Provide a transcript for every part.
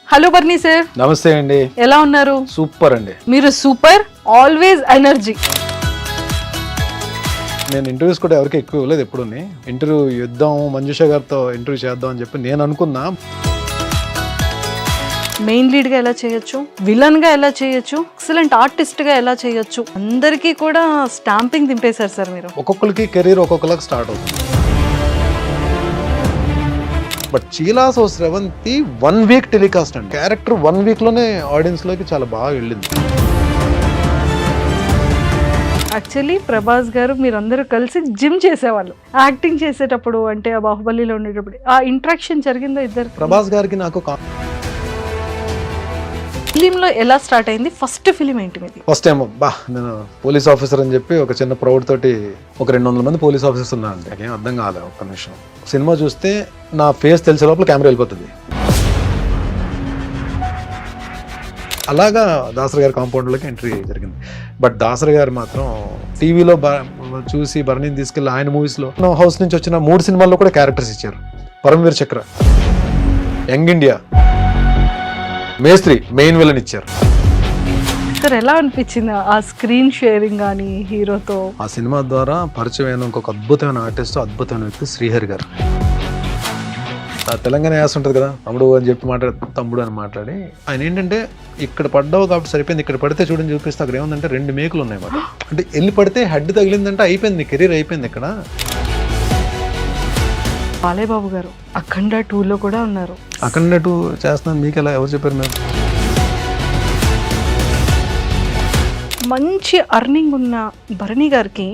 Hello బర్నీ sir, నమస్తే అండి. ఎలా ఉన్నారు? సూపర్ అండి. మీరు సూపర్, ఆల్వేస్ ఎనర్జీ. నేను ఇంటర్వ్యూస్ కూడా ఎవరికి ఎక్కువ ఇవ్వలేదు. ఎప్పుడు ఇంటర్వ్యూ ఇద్దాం, మంజుష గారితో ఇంటర్వ్యూ చేద్దాం అని చెప్పి నేను అనుకున్నా. మెయిన్ లీడ్ గా ఎలా చేయొచ్చు, విలన్ గా ఎలా చేయొచ్చు, ఎక్సలెంట్ ఆర్టిస్ట్ గా ఎలా చేయొచ్చు, అందరికీ కూడా స్టాంపింగ్ దింపేశారు సార్ మీరు. ఒక్కొక్కరికి కెరీర్ ఒక్కొక్కరికి స్టార్ట్ అవుతుంది. బట్ చీలాసో స్రవంతి 1 వీక్ టెలికాస్ట్ అండి. క్యారెక్టర్ 1 వీక్ లోనే ఆడియన్స్ లోకి చాలా బాగా వెళ్ళింది. యాక్చువల్లీ ప్రభాస్ గారు మీరందరూ కలిసి జిమ్ చేసేవాళ్ళు యాక్టింగ్ చేసేటప్పుడు, అంటే ఆ బాహుబలిలో ఉండేటప్పుడు ఆ ఇంట్రాక్షన్ జరిగిందో ఇద్దరు? ప్రభాస్ గారికి నాకు ఫిలింలో ఎలా స్టార్ట్ అయింది? ఫస్ట్ ఫిలిం ఏంటి మీది? ఫస్ట్ టైం నేను పోలీస్ ఆఫీసర్ అని చెప్పి ఒక చిన్న ప్రౌడ్ తోటి ఒక 200 మంది పోలీస్ ఆఫీసర్స్ ఉన్నారండి. నాకేం అర్థం కాలేదు. ఒక్క నిమిషం సినిమా చూస్తే నా ఫేస్ తెలిసే లోపల కెమెరా వెళ్ళిపోతుంది. అలాగా దాసరి గారి కాంపౌండ్లోకి ఎంట్రీ జరిగింది. బట్ దాసరి గారు మాత్రం టీవీలో చూసి భరణిని తీసుకెళ్ళి ఆయన మూవీస్లో హౌస్ నుంచి వచ్చిన 3 సినిమాల్లో కూడా క్యారెక్టర్స్ ఇచ్చారు. పరమవీర్ చక్ర, యంగ్ ఇండియా, మేస్త్రి మెయిన్ విలన్ ఇచ్చారు. సార్ ఎలా అనిపించింది ఆ స్క్రీన్ షేరింగ్ కానీ హీరోతో? ఆ సినిమా ద్వారా పరిచయమైన ఇంకొక అద్భుతమైన ఆర్టిస్ట్, అద్భుతమైన వ్యక్తి శ్రీహరి గారు. తెలంగాణ యాస ఉంటుంది కదా, తమ్ముడు అని చెప్పి తమ్ముడు అని మాట్లాడి ఆయన ఏంటంటే ఇక్కడ పడ్డావు కాబట్టి సరిపోయింది, ఇక్కడ పడితే చూడని చూపిస్తే అక్కడ ఏముందంటే 2 మేకులు ఉన్నాయి మాట. అంటే వెళ్ళి పడితే హెడ్ తగిలిందంటే అయిపోయింది, కెరీర్ అయిపోయింది. ఇక్కడ బాలయ్య బాబు గారు అఖండ 2లో కూడా ఉన్నారు. అఖండ 2 చేస్తున్నాను మీకు ఎలా ఎవరు చెప్పారు? మేము మంచి అర్నింగ్ ఉన్న భరణి గారికి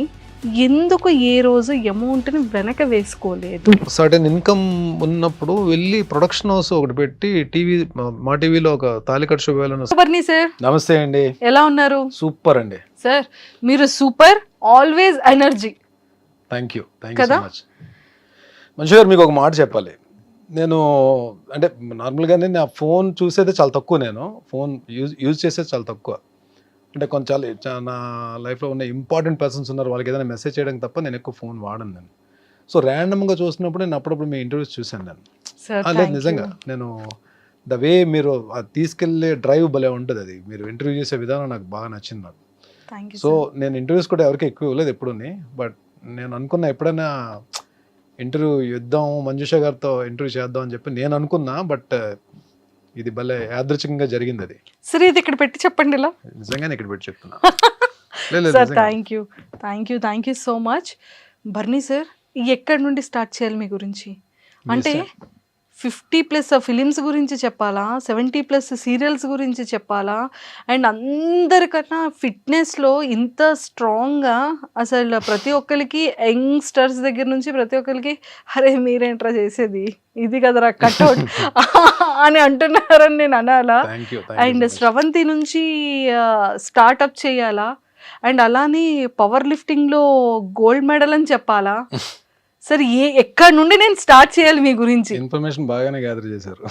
ఎందుకు ఏ రోజు అమౌంట్ని వెనక వేసుకోలేదు? సర్టెన్ ఇన్కమ్ ఉన్నప్పుడు వెళ్ళి ప్రొడక్షన్ హౌస్ ఒకటి పెట్టి మా టీవీలో ఒక తాలికట్ శుభవేళ. భరణి సార్, నమస్తే అండి. ఎలా ఉన్నారు? సూపర్ అండి. సార్ మీరు super, always energy. Thank you so much. మంచి గారు, మీకు ఒక మాట చెప్పాలి. నేను అంటే నార్మల్గానే నా ఫోన్ చూసేది చాలా తక్కువ. నేను ఫోన్ యూజ్ చేసేది చాలా తక్కువ. అంటే కొంచెం నా లైఫ్లో ఉన్న ఇంపార్టెంట్ పర్సన్స్ ఉన్నారు, వాళ్ళకి ఏదైనా మెసేజ్ చేయడం తప్ప నేను ఎక్కువ ఫోన్ వాడను. నేను సో ర్యాండమ్గా చూసినప్పుడు నేను అప్పుడప్పుడు మీ ఇంటర్వ్యూస్ చూశాను నేను. లేదు నిజంగా నేను ద వే మీరు తీసుకెళ్లే డ్రైవ్ భలే ఉంటుంది. అది మీరు ఇంటర్వ్యూ చేసే విధానం నాకు బాగా నచ్చింది నాకు. సో నేను ఇంటర్వ్యూస్ కూడా ఎవరికి ఎక్కువ ఇవ్వలేదు ఎప్పుడు. బట్ నేను అనుకున్నా ఎప్పుడైనా ఇంటర్వ్యూ ఇద్దాం, మంజుష గారితో ఇంటర్వ్యూ చేద్దాం అని చెప్పి నేను అనుకున్నా. బట్ ఇది భలే యాదృచ్ఛికంగా జరిగింది. అది సరే, ఇది ఇక్కడ పెట్టి చెప్పండి. ఇలా నిజంగానే ఇక్కడ పెట్టి చెప్తున్నా. Sir thank you so much. Bharani sir, ఎక్కడి నుండి స్టార్ట్ చేయాలి మీ గురించి? అంటే 50+ ఫిలిమ్స్ గురించి చెప్పాలా, 70+ సీరియల్స్ గురించి చెప్పాలా, అండ్ అందరికన్నా ఫిట్నెస్లో ఇంత స్ట్రాంగ్గా అసలు ప్రతి ఒక్కరికి యంగ్స్టర్స్ దగ్గర నుంచి ప్రతి ఒక్కరికి అరే మీరేంట్రా చేసేది, ఇది కదరా కట్అవుట్ అని అంటున్నారని నేను అనాలా? అండ్ స్రవంతి నుంచి స్టార్ట్అప్ చేయాలా, అండ్ అలానే పవర్ లిఫ్టింగ్లో గోల్డ్ మెడల్ అని చెప్పాలా? సరే, ఎక్కడి నుండి నేను స్టార్ట్ చేయాలి మీ గురించి? ఇన్ఫర్మేషన్ బాగానే గ్యాదర్ చేశారు.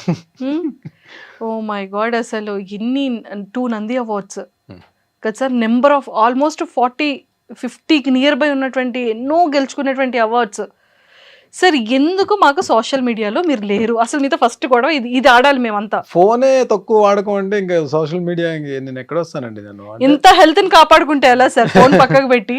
ఓ మై గాడ్, అసలు ఎన్ని 2 నంది అవార్డ్స్ కదా సార్, నెంబర్ ఆఫ్ ఆల్మోస్ట్ 40-50కి నియర్ బై ఉన్నటువంటి ఎన్నో గెలుచుకునేటువంటి అవార్డ్స్. సార్ ఎందుకు మాకు సోషల్ మీడియాలో మీరు లేరు? అసలు మీతో ఫస్ట్ కూడా ఇది ఆడాలి మేమంతా. ఫోనే తక్కువ వాడకం అంటే ఇంకా సోషల్ మీడియా నేను ఎక్కడ వస్తానండి? నేను ఇంత హెల్త్ని కాపాడుకుంటే ఎలా సార్ ఫోన్ పక్కకు పెట్టి?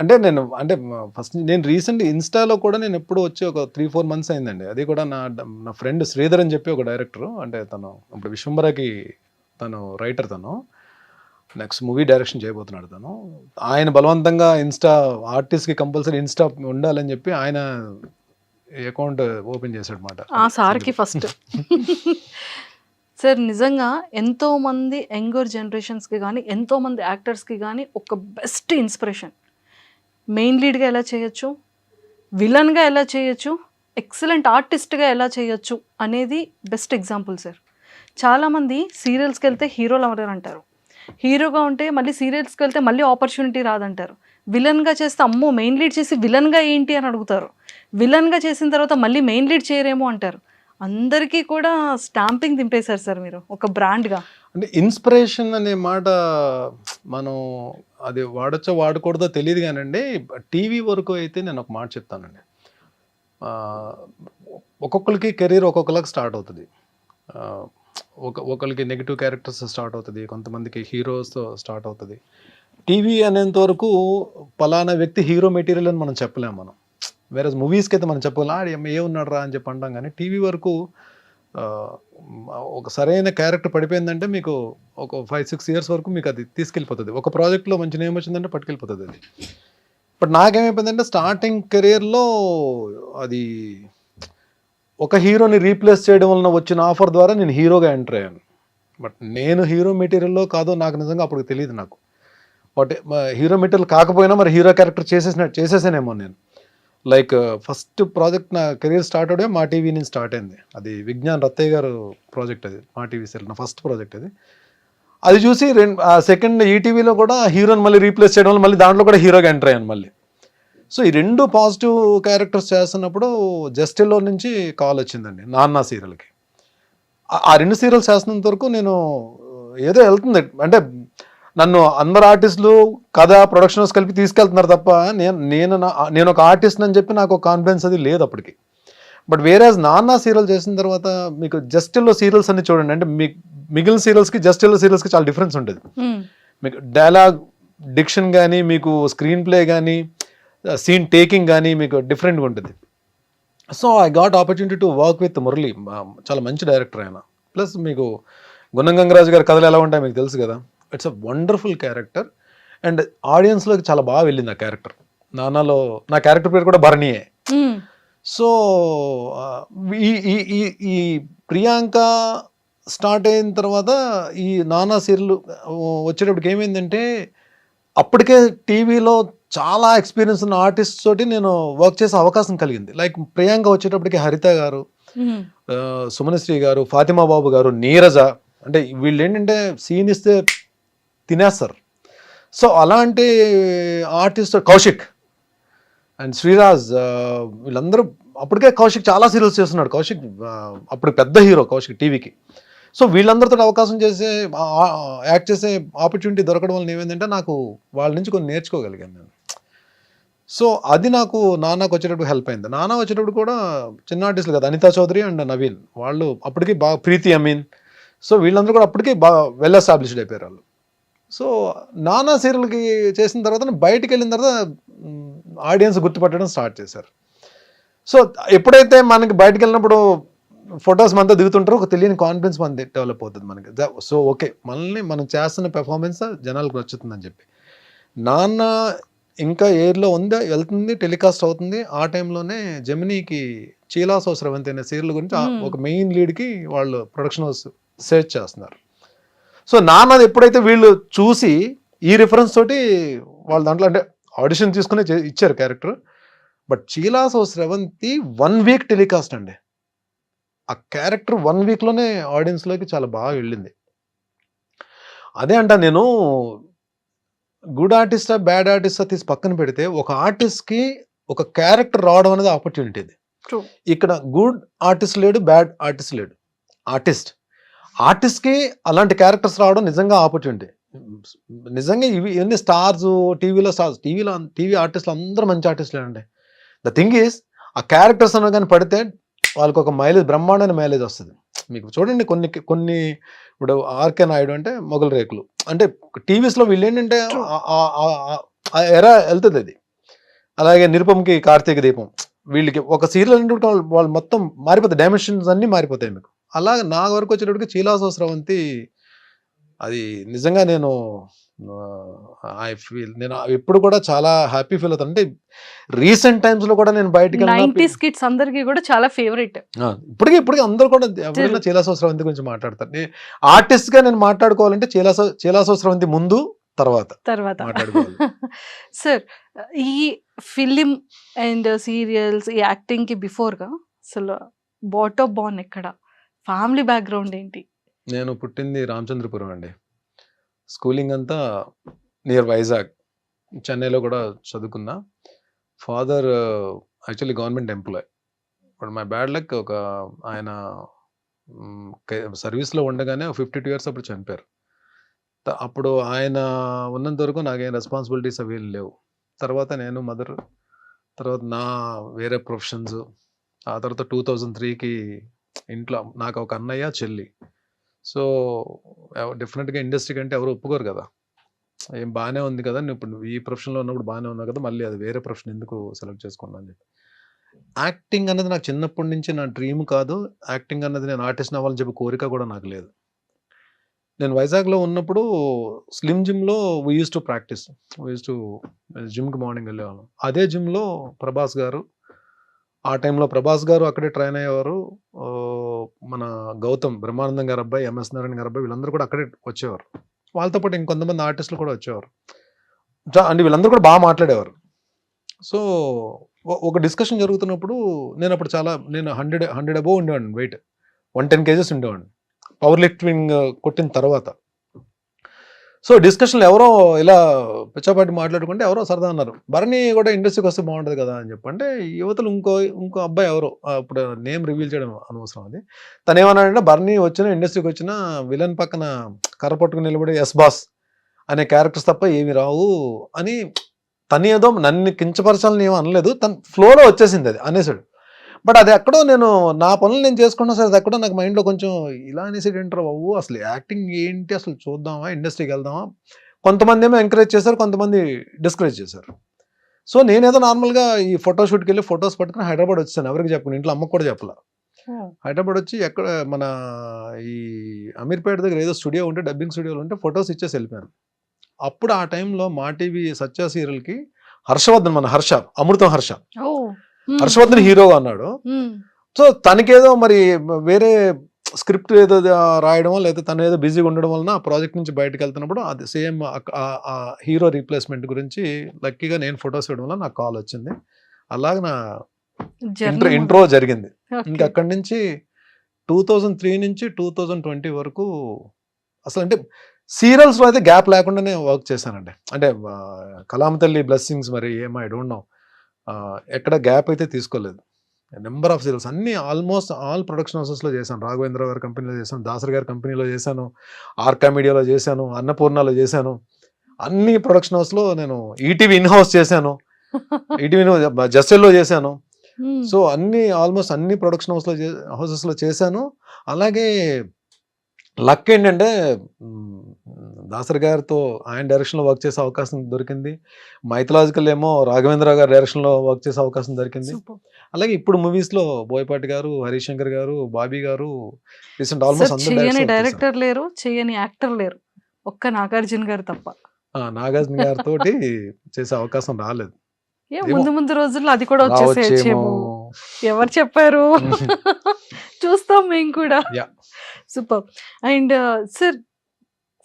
అంటే ఫస్ట్ నేను రీసెంట్ ఇన్స్టాలో కూడా నేను ఎప్పుడు వచ్చి ఒక 3-4 మంత్స్ అయిందండి. అది కూడా నా ఫ్రెండ్ శ్రీధర్ అని చెప్పి ఒక డైరెక్టర్, అంటే తను ఇప్పుడు విశ్వంబరకి తను రైటర్, తను నెక్స్ట్ మూవీ డైరెక్షన్ చేయబోతున్నాడు. ఆయన బలవంతంగా ఇన్స్టా ఆర్టిస్ట్కి కంపల్సరీ ఇన్స్టా ఉండాలని చెప్పి ఆయన అకౌంట్ ఓపెన్ చేశాడు అన్నమాట. ఆ సార్కి ఫస్ట్ సార్ నిజంగా ఎంతోమంది యంగర్ జనరేషన్స్కి కానీ ఎంతోమంది యాక్టర్స్కి కానీ ఒక బెస్ట్ ఇన్స్పిరేషన్. మెయిన్ లీడ్గా ఎలా చేయొచ్చు, విలన్గా ఎలా చేయొచ్చు, ఎక్సలెంట్ ఆర్టిస్ట్గా ఎలా చేయొచ్చు అనేది బెస్ట్ ఎగ్జాంపుల్ సార్. చాలామంది సీరియల్స్కి వెళ్తే హీరోలు ఎవరు అంటారు, హీరోగా ఉంటే మళ్ళీ సీరియల్స్కి వెళ్తే మళ్ళీ ఆపర్చునిటీ రాదంటారు, విలన్గా చేస్తే అమ్మో మెయిన్ లీడ్ చేసి విలన్గా ఏంటి అని అడుగుతారు, విలన్గా చేసిన తర్వాత మళ్ళీ మెయిన్ లీడ్ చేయరేమో అంటారు. అందరికీ కూడా స్టాంపింగ్ దింపేశారు సార్ మీరు ఒక బ్రాండ్గా. అంటే ఇన్స్పిరేషన్ అనే మాట మనం అది వాడచ్చో వాడకూడదో తెలియదు కానండి. టీవీ వరకు అయితే నేను ఒక మాట చెప్తానండి, ఒక్కొక్కరికి కెరీర్ ఒక్కొక్కలాగా స్టార్ట్ అవుతుంది. ఒకరికి నెగిటివ్ క్యారెక్టర్స్ స్టార్ట్ అవుతుంది, కొంతమందికి హీరోస్తో స్టార్ట్ అవుతుంది. టీవీ అనేంత వరకు పలానా వ్యక్తి హీరో మెటీరియల్ అని మనం చెప్పలేము మనం. వేరే మూవీస్కి అయితే మనం చెప్పగలం ఏ ఉన్నాడు రా అని చెప్పి అంటాం, కానీ టీవీ వరకు ఒక సరైన క్యారెక్టర్ పడిపోయిందంటే మీకు ఒక 5-6 ఇయర్స్ వరకు మీకు అది తీసుకెళ్ళిపోతుంది. ఒక ప్రాజెక్ట్లో మంచి నేమ్ వచ్చిందంటే పట్టుకెళ్ళిపోతుంది అది. బట్ నాకేమైపోయిందంటే స్టార్టింగ్ కెరీర్లో అది ఒక హీరోని రీప్లేస్ చేయడం వలన వచ్చిన ఆఫర్ ద్వారా నేను హీరోగా ఎంటర్ అయ్యాను. బట్ నేను హీరో మెటీరియల్లో కాదో నాకు నిజంగా అప్పుడు తెలియదు నాకు. బట్ హీరో మెటీరియల్ కాకపోయినా మరి హీరో క్యారెక్టర్ చేసేసానేమో నేను. లైక్ ఫస్ట్ ప్రాజెక్ట్ నా కెరీర్ స్టార్ట్ అవడే మా టీవీ నుంచి స్టార్ట్ అయింది. అది విజ్ఞాన్ రత్తయ్య గారు ప్రాజెక్ట్, అది మా టీవీ సీరియల్ నా ఫస్ట్ ప్రాజెక్ట్ అది. అది చూసి సెకండ్ ఈటీవీలో కూడా హీరోని మళ్ళీ రీప్లేస్ చేయడం వల్ల మళ్ళీ దాంట్లో కూడా హీరోగా ఎంటర్ అయ్యాను మళ్ళీ. సో ఈ 2 పాజిటివ్ క్యారెక్టర్స్ చేస్తున్నప్పుడు జస్టిల్లో నుంచి కాల్ వచ్చిందండి నాన్న సీరియల్కి. ఆ 2 సీరియల్స్ చేస్తున్నంత వరకు నేను ఏదో వెళ్తుంది అంటే నన్ను అందరు ఆర్టిస్టులు కథ ప్రొడక్షన్స్ కలిపి తీసుకెళ్తున్నారు తప్ప నేను ఒక ఆర్టిస్ట్ అని చెప్పి నాకు కాన్ఫిడెన్స్ అది లేదు అప్పటికి. బట్ వేరేజ్ నాన్న సీరియల్ చేసిన తర్వాత మీకు జస్టిల్లో సీరియల్స్ అన్ని చూడండి, అంటే మిగిలిన సీరియల్స్కి జస్టిల్లో సీరియల్స్కి చాలా డిఫరెన్స్ ఉంటుంది. మీకు డైలాగ్ డిక్షన్ కానీ, మీకు స్క్రీన్ ప్లే కానీ, సీన్ టేకింగ్ కానీ మీకు డిఫరెంట్గా ఉంటుంది. So I got opportunity to work with Murali, చాలా మంచి డైరెక్టర్ ఆయన. ప్లస్ మీకు గుణం గంగరాజు గారి కథలు ఎలా ఉంటాయి మీకు తెలుసు కదా. It's a wonderful character and ఆడియన్స్లోకి చాలా బాగా వెళ్ళింది ఆ క్యారెక్టర్. నాన్నలో నా క్యారెక్టర్ పేరు కూడా భరణియే. సో ఈ ప్రియాంక స్టార్ట్ అయిన తర్వాత ఈ నానా సీరియల్ వచ్చేటప్పటికి ఏమైందంటే అప్పటికే టీవీలో చాలా ఎక్స్పీరియన్స్ ఉన్న ఆర్టిస్ట్ తోటి నేను వర్క్ చేసే అవకాశం కలిగింది. లైక్ ప్రియాంక వచ్చేటప్పటికి హరిత గారు, సుమనశ్రీ గారు, ఫాతిమా బాబు గారు, నీరజ, అంటే వీళ్ళు ఏంటంటే సీన్ ఇస్తే తినేస్తారు. సో అలాంటి ఆర్టిస్ట్ కౌశిక్ అండ్ శ్రీరాజ్, వీళ్ళందరూ అప్పటికే కౌశిక్ చాలా సీరియల్స్ చేస్తున్నాడు. కౌశిక్ అప్పుడు పెద్ద హీరో కౌశిక్ టీవీకి. సో వీళ్ళందరితో అవకాశం చేసే యాక్ట్ చేసే ఆపర్చునిటీ దొరకడం వల్ల ఏమైందంటే నాకు వాళ్ళ నుంచి కొన్ని నేర్చుకోగలిగాను నేను. సో అది నాకు నాన్నకు వచ్చేటప్పుడు హెల్ప్ అయింది. నాన్న వచ్చేటప్పుడు కూడా చిన్న ఆర్టిస్టులు కదా, అనితా చౌదరి అండ్ నవీన్, వాళ్ళు అప్పటికి బాగా, ప్రీతి అమీన్, సో వీళ్ళందరూ కూడా అప్పటికి బాగా వెల్ ఎస్టాబ్లిష్డ్ అయిపోయారు వాళ్ళు. సో నానా సీరియల్కి చేసిన తర్వాత బయటికి వెళ్ళిన తర్వాత ఆడియన్స్ గుర్తుపట్టడం స్టార్ట్ చేశారు. సో ఎప్పుడైతే మనకి బయటకు వెళ్ళినప్పుడు ఫొటోస్ మనతో దిగుతుంటారో ఒక తెలియని కాన్ఫిడెన్స్ మన డెవలప్ అవుతుంది మనకి. సో ఓకే, మనల్ని మనం చేస్తున్న పెర్ఫార్మెన్స్ జనాలకు నచ్చుతుందని చెప్పి నాన్న ఇంకా ఎయిర్లో ఉంది, వెళ్తుంది, టెలికాస్ట్ అవుతుంది. ఆ టైంలోనే జెమినీకి చీలాసో స్రవంతి అనే సీరియల్ గురించి ఒక మెయిన్ లీడ్కి వాళ్ళు ప్రొడక్షన్ హౌస్ సెర్చ్ చేస్తున్నారు. సో నాన్నది ఎప్పుడైతే వీళ్ళు చూసి ఈ రిఫరెన్స్ తోటి వాళ్ళ దాంట్లో అంటే ఆడిషన్ తీసుకుని ఇచ్చారు character. But చీలాసో Sravanthi 1 week telecast అండి. ఆ క్యారెక్టర్ 1 వీక్లోనే ఆడియన్స్లోకి చాలా బాగా వెళ్ళింది. అదే అంట నేను గుడ్ ఆర్టిస్టా బ్యాడ్ ఆర్టిస్టా తీసి పక్కన పెడితే ఒక ఆర్టిస్ట్కి ఒక క్యారెక్టర్ రావడం అనేది ఆపర్చునిటీ. ఇది ఇక్కడ గుడ్ ఆర్టిస్ట్ లేడు, బ్యాడ్ ఆర్టిస్ట్ లేడు. ఆర్టిస్ట్కి అలాంటి క్యారెక్టర్స్ రావడం నిజంగా ఆపర్చునిటీ. నిజంగా ఇవన్నీ స్టార్స్, టీవీ ఆర్టిస్టులు అందరూ మంచి ఆర్టిస్టులే అండి. ద థింగ్ ఈస్ ఆ క్యారెక్టర్స్ అన్న కానీ పడితే వాళ్ళకి ఒక మైలేజ్, బ్రహ్మాండమైన మైలేజ్ వస్తుంది. మీకు చూడండి కొన్ని ఇప్పుడు ఆర్కే నాయుడు అంటే మొగలు రేకులు, అంటే టీవీస్లో వీళ్ళు ఏంటంటే ఎరా వెళ్తుంది అది. అలాగే నిరుపంకి కార్తీక దీపం, వీళ్ళకి ఒక సీరియల్ అంటే వాళ్ళు మొత్తం మారిపోతాయి, డైమెన్షన్స్ అన్నీ మారిపోతాయి మీకు. అలాగే నా వరకు వచ్చేటప్పటికి చీలాసో స్రవంతి అది నిజంగా నేను ఎప్పుడు కూడా చాలా హ్యాపీ ఫీల్ అవుతాను. అంటే రీసెంట్ టైమ్స్ లో కూడా నేను బయటకి 90s కిడ్స్ అందరికీ కూడా చాలా ఫేవరెట్. ఇప్పటికీ అందరూ కూడా ఎవరైనా చీలాసో స్రవంతి గురించి మాట్లాడతారు. ఆర్టిస్ట్ గా నేను మాట్లాడుకోవాలంటే చీలాసో స్రవంతి ముందు తర్వాత మాట్లాడుకోవాలి. సార్, ఈ ఫిలిం అండ్ సీరియల్స్, ఈ యాక్టింగ్ కి బిఫోర్ గా అసలు బాటమ్ బాన్ ఎక్కడ, ఫ్యామిలీ బ్యాక్గ్రౌండ్ ఏంటి? నేను పుట్టింది రామచంద్రపురం అండి. స్కూలింగ్ అంతా నియర్ వైజాగ్, చెన్నైలో కూడా చదువుకున్నా. Father actually government employee, but my bad luck ఒక ఆయన సర్వీస్లో ఉండగానే 52 ఇయర్స్ అప్పుడు చనిపోయారు. అప్పుడు ఆయన ఉన్నంత వరకు నాకేం రెస్పాన్సిబిలిటీస్ అవి లేవు. తర్వాత నేను మదర్, తర్వాత నా వేరే ప్రొఫెషన్స్, ఆ తర్వాత 2003కి ఇంట్లో నాకు ఒక అన్నయ్య, చెల్లి. సో, డెఫినెట్‌గా ఇండస్ట్రీ కంటే ఎవరు ఒప్పుకోరు కదా! ఏం బానే ఉంది కదా! నువ్వు ఈ ప్రొఫెషన్‌లో ఉన్నప్పుడు బానే ఉన్నావు కదా! మళ్ళీ అది వేరే ప్రొఫెషన్ ఎందుకు సెలెక్ట్ చేసుకున్నావు అని చెప్పి. యాక్టింగ్ అన్నది నాకు చిన్నప్పటి నుంచి నా డ్రీమ్ కాదు. యాక్టింగ్ అన్నది నేను ఆర్టిస్ట్‌ని అవ్వాలని చెప్పి కోరిక కూడా నాకు లేదు. నేను వైజాగ్‌లో ఉన్నప్పుడు స్లిమ్ జిమ్‌లో we used to practise. We used to జిమ్‌కి మార్నింగ్ వెళ్ళేవాళ్ళం. అదే జిమ్‌లో ప్రభాస్ గారు, ఆ టైంలో ప్రభాస్ గారు అక్కడే ట్రైన్ అయ్యేవారు. మన గౌతమ్ బ్రహ్మానందం గారి అబ్బాయి, ఎంఎస్ నారాయణ గారి అబ్బాయి వీళ్ళందరూ కూడా అక్కడే వచ్చేవారు. వాళ్ళతో పాటు ఇంకొంతమంది ఆర్టిస్టులు కూడా వచ్చేవారు. అంటే వీళ్ళందరూ కూడా బాగా మాట్లాడేవారు. సో, ఒక డిస్కషన్ జరుగుతున్నప్పుడు నేను 100 అబోవ్ ఉండేవాడిని వెయిట్. 110 కేజెస్ ఉండేవాడిని. పవర్ లిఫ్టింగ్ కొట్టిన తర్వాత. సో, డిస్కషన్‌లో ఎవరో ఇలా పిచ్చాపాటి మాట్లాడుకుంటే ఎవరో సరదా అన్నారు. భరణి కూడా ఇండస్ట్రీకి వస్తే బాగుంటది కదా! అని చెప్పి. అంటే యువతలు ఇంకో అబ్బాయి ఎవరో ఇప్పుడు నేమ్ రివీల్ చేయడం అనవసరం అది. తనేమన్నాడంటే భరణి వచ్చినా ఇండస్ట్రీకి వచ్చినా విలన్ పక్కన కర్ర పట్టుకుని నిలబడి యస్ బాస్ అనే క్యారెక్టర్స్ తప్ప ఏమి రావు అని తనేదో నన్ను కించపరచాలని ఏమీ అనలేదు. తను ఫ్లోలో వచ్చేసింది అది అనేసాడు. బట్ అది ఎక్కడో నేను నా పనులు నేను చేసుకున్నా సరే అది ఎక్కడో నాకు మైండ్‌లో కొంచెం ఇలా అనేసాడేంట్రా బాబు! అసలు యాక్టింగ్ ఏంటి? అసలు చూద్దామా? ఇండస్ట్రీకి వెళ్దామా? కొంతమందేమో ఎంకరేజ్ చేశారు. కొంతమంది డిస్కరేజ్ చేశారు. సో, నేనేదో నార్మల్‌గా ఈ ఫోటో షూట్‌కెళ్ళి ఫోటోస్ పట్టుకొని హైదరాబాద్ వచ్చేసాను. ఎవరికీ చెప్పకుండా. ఇంట్లో అమ్మకి కూడా చెప్పలా. హైదరాబాద్ వచ్చి ఎక్కడ మన ఈ అమీర్‌పేట దగ్గర ఏదో స్టూడియో ఉంటే డబ్బింగ్ స్టూడియోలో ఉంటే ఫోటోస్ ఇచ్చేసి వెళ్ళిపోయాను. అప్పుడు ఆ టైంలో మా టీవీ 'సత్య' సీరియల్‌కి హర్షవర్ధన్ మన హర్ష, అమృతం హర్ష. హర్షవర్ధన్ హీరోగా ఉన్నాడు. సో, తనకేదో మరి వేరే స్క్రిప్ట్ ఏదో రాయడమో లేదా తను ఏదో బిజీగా ఉండడం వలన ఆ ప్రాజెక్ట్ నుంచి బయటకు వెళ్తున్నప్పుడు అది సేమ్ ఆ హీరో రీప్లేస్మెంట్ గురించి లక్కీగా నేను ఫొటోస్ ఇవ్వడం వల్ల నాకు కాల్ వచ్చింది. అలాగ నా ఇంట్రో జరిగింది. ఇంకా అక్కడి నుంచి 2003 నుంచి 2020 వరకు అసలు అంటే సీరియల్స్‌లో అయితే గ్యాప్ లేకుండానే వర్క్ చేశానండి. అంటే కలాం తల్లి బ్లెస్సింగ్స్ మరి ఏమో ఐ డోంట్ నో. ఎక్కడ గ్యాప్ అయితే తీసుకోలేదు. నంబర్ ఆఫ్ సీరియల్స్ అన్నీ ఆల్మోస్ట్ ఆల్ ప్రొడక్షన్ హౌసెస్‌లో చేశాను. రాఘవేంద్ర గారి కంపెనీలో చేశాను, దాసరి గారి కంపెనీలో చేశాను, ఆర్కా మీడియాలో చేశాను, అన్నపూర్ణలో చేశాను. అన్ని ప్రొడక్షన్ హౌస్‌లో నేను ఈటీవీ ఇన్ హౌస్ చేశాను. ఈటీవీ జస్టెల్‌లో చేశాను. సో, ఆల్మోస్ట్ అన్ని ప్రొడక్షన్ హౌసెస్‌లో చేశాను. అలాగే లక్ ఏంటంటే దాసరి గారితో ఆయన డైరెక్షన్‌లో వర్క్ చేసే అవకాశం దొరికింది. మైథలాజికల్ ఏమో రాఘవేంద్ర గారి డైరెక్షన్‌లో వర్క్ చేసే అవకాశం దొరికింది. అలాగే ఇప్పుడు మూవీస్‌లో బోయపాటి గారు, హరీష్ శంకర్ గారు, బాబీ గారు రీసెంట్ ఆల్మోస్ట్ అందరూ చేయని డైరెక్టర్ లేరు, చేయని యాక్టర్ లేరు. ఒక్క నాగార్జున గారు తప్ప. నాగార్జున గారితోటి చేసే అవకాశం రాలేదు. ముందు రోజుల్లో అది కూడా వచ్చేసేమో. ఎవరు చెప్పారు? చూస్తాం మేము కూడా. సూపర్. అండ్ సార్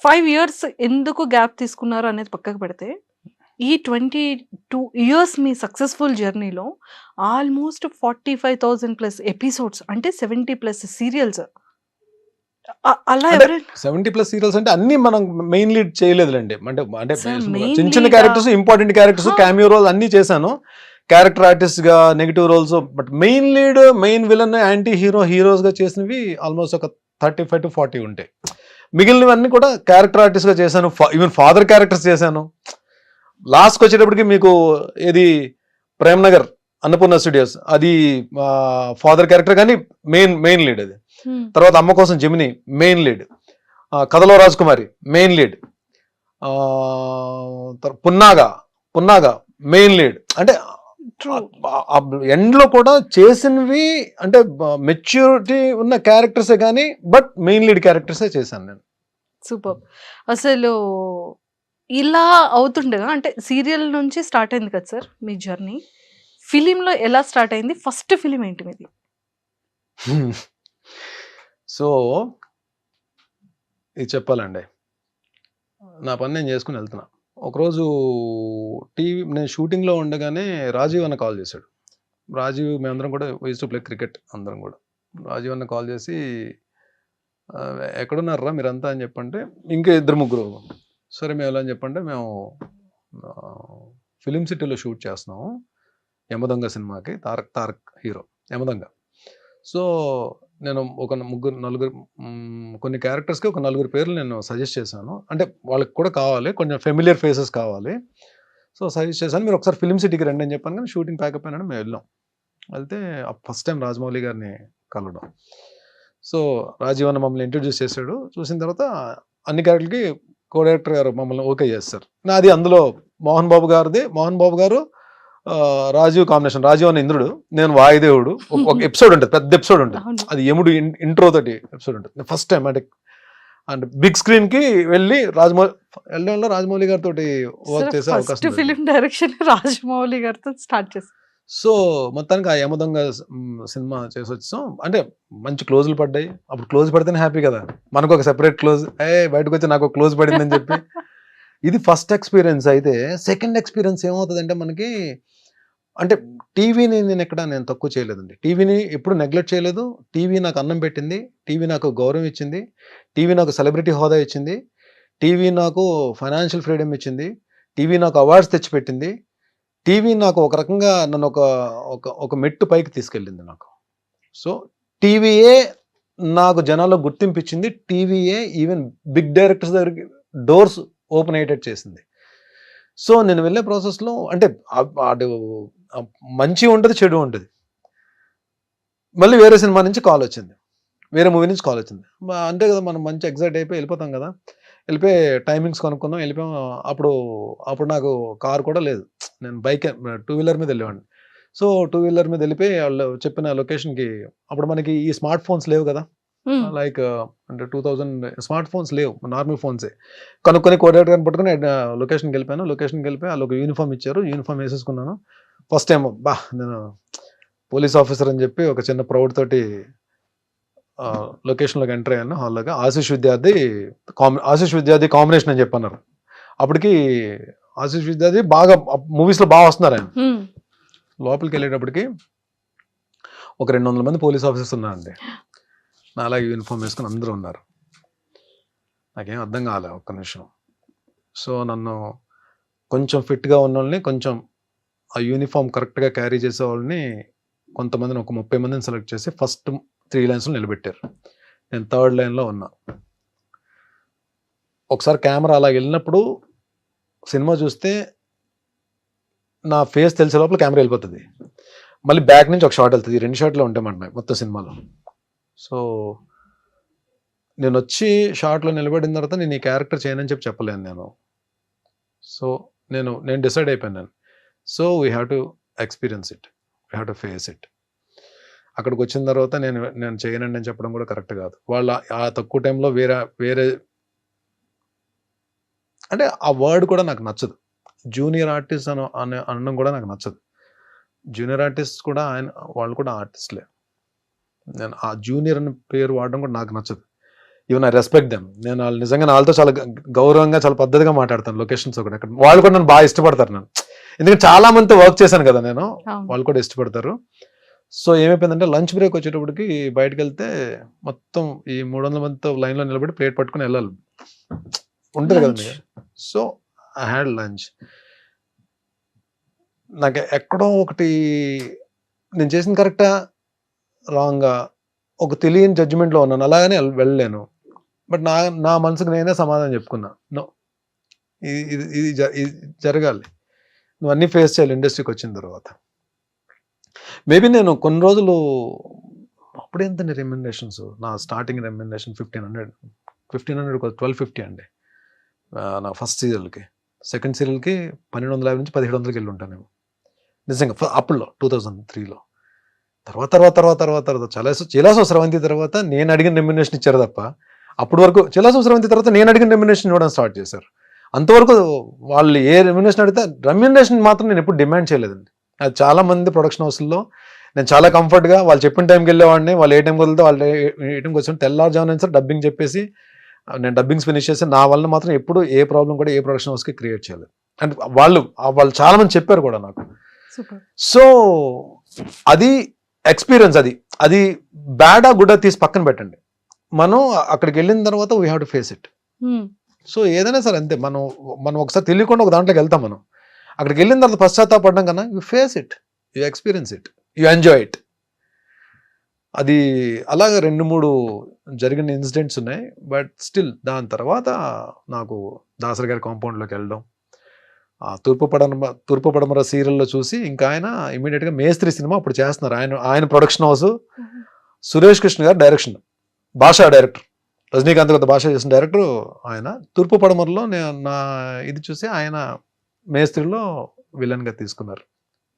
5 ఇయర్స్ ఎందుకు గ్యాప్ తీసుకున్నారు అనేది పక్కకు పెడితే ఈ 22 ఇయర్స్ మీ సక్సెస్ఫుల్ జర్నీలో ఆల్మోస్ట్ 45,000+ ఎపిసోడ్స్ అంటే 70+ సీరియల్స్ అలా ఎవరైనా 70+ సీరియల్స్ అంటే అన్ని మనం మెయిన్ లీడ్ చేయలేదులేండి. అంటే చిన్న characters, important characters, cameo role అన్ని చేశాను. క్యారెక్టర్ ఆర్టిస్ట్ గా negative roles. But main lead, main villain, anti hero, heroes గా చేసినవి ఆల్మోస్ట్ ఒక 35 to 40 ఉంటాయి. మిగిలినవన్నీ కూడా క్యారెక్టర్ ఆర్టిస్ట్ గా చేశాను. ఈవెన్ ఫాదర్ క్యారెక్టర్స్ చేశాను. లాస్ట్కి వచ్చేటప్పటికి మీకు ఏది ప్రేమ్ నగర్ అన్నపూర్ణ స్టూడియోస్ అది ఫాదర్ క్యారెక్టర్ కానీ మెయిన్ లీడ్ అది. తర్వాత అమ్మ కోసం Gemini main lead, Kathalo Rajakumari main lead, Punnaga main lead. అంటే ఎండ్లో కూడా చేసినవి అంటే మెచ్యూరిటీ ఉన్న క్యారెక్టర్సే కానీ బట్ మెయిన్ లీడ్ క్యారెక్టర్సే చేశాను నేను. సూపర్. అసలు ఇలా అవుతుండగా అంటే సీరియల్ నుంచి స్టార్ట్ అయింది కదా సార్ మీ జర్నీ. ఫిలింలో ఎలా స్టార్ట్ అయింది? ఫస్ట్ ఫిలిం ఏంటి మీది? సో, ఇది చెప్పాలండి, నా పని నేను చేసుకుని వెళ్తున్నా. ఒకరోజు నేను షూటింగ్లో ఉండగానే రాజీవ్ అన్న కాల్ చేశాడు. రాజీవ్ మేమందరం కూడా యూజ్డ్ టు ప్లే క్రికెట్ అందరం కూడా. రాజీవ్ అన్న కాల్ చేసి ఎక్కడున్నారా మీరంతా అని చెప్పంటే ఇంకా 2-3. సరే మేము ఎలా అని చెప్పంటే మేము ఫిలిం సిటీలో షూట్ చేస్తున్నాము యమదొంగ సినిమాకి. తారక్ హీరో యమదొంగ. సో, నేను ఒక 4 కొన్ని క్యారెక్టర్స్కి ఒక 4 పేర్లు నేను సజెస్ట్ చేశాను. అంటే వాళ్ళకి కూడా కావాలి, కొంచెం ఫెమిలియర్ ఫేసెస్ కావాలి. సో, సజెస్ట్ చేశాను. మీరు ఒకసారి ఫిలిం సిటీకి రండి అని చెప్పాను. కానీ షూటింగ్ ప్యాకప్ అయినా మేము వెళ్ళాం. వెళ్తే ఫస్ట్ టైం రాజమౌళి గారిని కలవడం. సో రాజీవ్ అన్న మమ్మల్ని ఇంట్రడ్యూస్ చేశాడు. చూసిన తర్వాత అన్ని క్యారెక్టర్‌లకి కో డైరెక్టర్ గారు మమ్మల్ని ఓకే చేస్తారు. నాది అందులో మోహన్ బాబు గారిది. మోహన్ బాబు గారు రాజీవ్ కాంబినేషన్. రాజీవ్ అన్న ఇంద్రుడు, నేను వాయుదేవుడు. ఒక ఎపిసోడ్ ఉంటది. పెద్ద ఎపిసోడ్ ఉంటది. అవును. అది యముడు ఇంట్రో తోటి ఎపిసోడ్ ఉంటది. ఫస్ట్ టైం అంటే బిగ్ స్క్రీన్ కి వెళ్ళి వెళ్ళడంలో రాజమౌళి గారితో వర్క్ చేసే ఫస్ట్ అవకాశం. ఫిలిం డైరెక్షన్ రాజమౌళి గారితో స్టార్ట్ చేశారు. సో మొత్తానికి ఆ యమదొంగ సినిమా చేసి వచ్చాం. అంటే మంచి క్లోజులు పడ్డాయి. అప్పుడు క్లోజ్ పడితేనే హ్యాపీ కదా, మనకు ఒక సెపరేట్ క్లోజ్. బయటకు వచ్చి నాకు ఒక క్లోజ్ పడిందని చెప్పి. ఇది ఫస్ట్ ఎక్స్పీరియన్స్. అయితే సెకండ్ ఎక్స్పీరియన్స్ ఏమవుతుందంటే మనకి, అంటే టీవీని నేను తక్కువ చేయలేదండి. టీవీని ఎప్పుడు నెగ్లెక్ట్ చేయలేదు. టీవీ నాకు అన్నం పెట్టింది. టీవీ నాకు గౌరవం ఇచ్చింది. టీవీ నాకు సెలబ్రిటీ హోదా ఇచ్చింది. టీవీ నాకు ఫైనాన్షియల్ ఫ్రీడమ్ ఇచ్చింది. టీవీ నాకు అవార్డ్స్ తెచ్చిపెట్టింది. టీవీ నాకు ఒక రకంగా నన్ను ఒక మెట్టు పైకి తీసుకెళ్ళింది నాకు. సో టీవీయే నాకు జనాల్లో గుర్తింపు ఇచ్చింది. టీవీయే ఈవెన్ బిగ్ డైరెక్టర్స్ దగ్గరికి డోర్స్ ఓపెన్ అయ్యేటట్టు చేసింది. సో నేను వెళ్ళే ప్రాసెస్లో అంటే అటు మంచి ఉంటుంది, చెడు ఉంటుంది. మళ్ళీ వేరే సినిమా నుంచి కాల్ వచ్చింది, వేరే మూవీ నుంచి కాల్ వచ్చింది. అంతే కదా, మనం మంచి ఎగ్జైట్ అయిపోయి వెళ్ళిపోతాం కదా. వెళ్ళిపోయి టైమింగ్స్ కనుక్కున్నాం, వెళ్ళిపోయాం. అప్పుడు నాకు కార్ కూడా లేదు. నేను బైక్, టూ వీలర్ మీద వెళ్ళేవాడిని. సో టూ వీలర్ మీద వెళ్ళిపోయి వాళ్ళు చెప్పిన లొకేషన్కి, అప్పుడు మనకి ఈ స్మార్ట్ ఫోన్స్ లేవు కదా, లైక్ అంటే 2000 స్మార్ట్ ఫోన్స్ లేవు, నార్మల్ ఫోన్సే. కనుక్కొని కోఆర్డినేటర్ గారిని పట్టుకుని లొకేషన్కి వెళ్ళిపోయాను. లొకేషన్కి వెళ్ళిపోయి వాళ్ళు ఒక యూనిఫామ్ ఇచ్చారు. యూనిఫామ్ వేసేసుకున్నాను. ఫస్ట్ టైం నేను పోలీస్ ఆఫీసర్ అని చెప్పి ఒక చిన్న ప్రౌడ్ తోటి లొకేషన్లోకి ఎంటర్ అయ్యాను. హాల్లోగా ఆశీష్ విద్యార్థి కాంబినేషన్ అని చెప్పన్నారు. అప్పటికి ఆశీష్ విద్యార్థి బాగా మూవీస్లో బాగా వస్తున్నారు ఆయన. లోపలికి వెళ్ళేటప్పటికి ఒక 200 మంది పోలీస్ ఆఫీసర్స్ ఉన్నారండి. నా అలాగే యూనిఫామ్ వేసుకుని అందరూ ఉన్నారు. నాకేం అర్థం కాలే ఒక్క నిమిషం. సో నన్ను కొంచెం ఫిట్గా ఉన్న వాళ్ళని, కొంచెం ఆ యూనిఫామ్ కరెక్ట్గా క్యారీ చేసే వాళ్ళని, కొంతమందిని ఒక 30 మందిని సెలెక్ట్ చేసి ఫస్ట్ 3 లైన్స్లో నిలబెట్టారు. నేను థర్డ్ లైన్లో ఉన్నా. ఒకసారి కెమెరా అలా వెళ్ళినప్పుడు సినిమా చూస్తే నా ఫేస్ తెలిసే లోపల కెమెరా వెళ్ళిపోతుంది. మళ్ళీ బ్యాక్ నుంచి ఒక షాట్ వెళ్తుంది. 2 షాట్లు ఉంటాయన్నమాట మొత్తం సినిమాలో. సో నేను వచ్చి షాట్లో నిలబడిన తర్వాత నేను ఈ క్యారెక్టర్ చేయనని చెప్పలేను నేను. సో నేను డిసైడ్ అయిపోయాను. So we have to experience it, we have to face it. అక్కడికి వచ్చిన తర్వాత నేను చేయనండి అని చెప్పడం కూడా కరెక్ట్ కాదు. వాళ్ళ ఆ తక్కువ టైంలో వేరే అంటే ఆ వర్డ్ కూడా నాకు నచ్చదు. జూనియర్ ఆర్టిస్ట్ అనడం కూడా నాకు నచ్చదు. జూనియర్ ఆర్టిస్ట్ కూడా వాళ్ళు కూడా ఆర్టిస్ట్లే. నేను ఆ జూనియర్ అనే పేరు వాడడం కూడా నాకు నచ్చదు. Even I respect them. నేను వాళ్ళు నిజంగా వాళ్ళతో చాలా గౌరవంగా, చాలా పద్ధతిగా మాట్లాడతాను. లొకేషన్స్ ఒకటి అక్కడ వాళ్ళు కూడా నన్ను బాగా ఇష్టపడతారు నన్ను. ఎందుకంటే చాలా మందితో వర్క్ చేశాను కదా నేను, వాళ్ళు కూడా ఇష్టపడతారు. సో ఏమైపోయిందంటే లంచ్ బ్రేక్ వచ్చేటప్పటికి బయటకు వెళ్తే మొత్తం ఈ 300 మందితో లైన్లో నిలబడి ప్లేట్ పట్టుకుని వెళ్ళాలి ఉంటుంది కదండి. So I had lunch. నాకు ఎక్కడో ఒకటి నేను చేసిన కరెక్టా రాంగా ఒక తెలియని జడ్జిమెంట్లో ఉన్నాను. అలాగనే వెళ్ళలేను. బట్ నా మనసుకు నేనే సమాధానం చెప్పుకున్నా, నో, ఇది జరగాలి, నువ్వు అన్నీ ఫేస్ చేయాలి ఇండస్ట్రీకి వచ్చిన తర్వాత. మేబీ నేను కొన్ని రోజులు అప్పుడు ఎంత రెమ్యునరేషన్స్, నా స్టార్టింగ్ రెమ్యునరేషన్ 1500 1250 అండి నా ఫస్ట్ సీరియల్కి. సెకండ్ సీరియల్కి 1250 నుంచి 1700కి వెళ్ళి ఉంటాను నిజంగా అప్పుడులో 2003లో. తర్వాత చిలాసో స్రవంతి తర్వాత నేను అడిగిన రెమ్యునరేషన్ ఇచ్చారు తప్ప, అప్పటి వరకు చిలాసో స్రవంతి తర్వాత నేను అడిగిన రెమ్యునరేషన్ ఇవ్వడం స్టార్ట్ చేశారు. అంతవరకు వాళ్ళు ఏ రెమ్యునరేషన్ అడిగితే రెమ్యునరేషన్ మాత్రం నేను ఎప్పుడు డిమాండ్ చేయలేదండి. అది చాలా మంది ప్రొడక్షన్ హౌస్లో నేను చాలా కంఫర్ట్గా వాళ్ళు చెప్పిన టైంకి వెళ్ళేవాడిని. వాళ్ళు ఏ టైంకి వదిలితే వాళ్ళు ఏ టైంకి వచ్చి తెల్లారుజామున సార్ డబ్బింగ్ చెప్పేసి నేను డబ్బింగ్స్ ఫినిష్ చేసి నా వల్ల మాత్రం ఎప్పుడు ఏ ప్రాబ్లం కూడా ఏ ప్రొడక్షన్ హౌస్కి క్రియేట్ చేయలేదు. అండ్ వాళ్ళు చాలా మంది చెప్పారు కూడా నాకు. సో అది ఎక్స్పీరియన్స్. అది బ్యాడా గుడ్డా తీసి పక్కన పెట్టండి. మనం అక్కడికి వెళ్ళిన తర్వాత we have to face it. So ఏదైనా సరే అంతే, మనం ఒకసారి తెలియకుండా ఒక దాంట్లోకి వెళ్తాం. మనం అక్కడికి వెళ్ళిన తర్వాత పశ్చాత్తాపడడం కన్నా you face it, you experience it, you enjoy it. అది అలాగే 2-3 జరిగిన ఇన్సిడెంట్స్ ఉన్నాయి. బట్ స్టిల్ దాని తర్వాత నాకు దాసరి గారి కాంపౌండ్లోకి వెళ్ళడం, ఆ తూర్పు పడమర సీరియల్లో చూసి ఇంకా ఆయన ఇమీడియట్గా మేస్త్రి సినిమా అప్పుడు చేస్తున్నారు. ఆయన ప్రొడక్షన్ హౌస్, సురేష్ కృష్ణ గారు డైరెక్షన్, భాషా డైరెక్టర్, రజనీకాంత్ గారు భాష చేసిన డైరెక్టర్ ఆయన. తూర్పు పడమరలో నా ఇది చూసి ఆయన మేస్త్రిలో విలన్గా తీసుకున్నారు.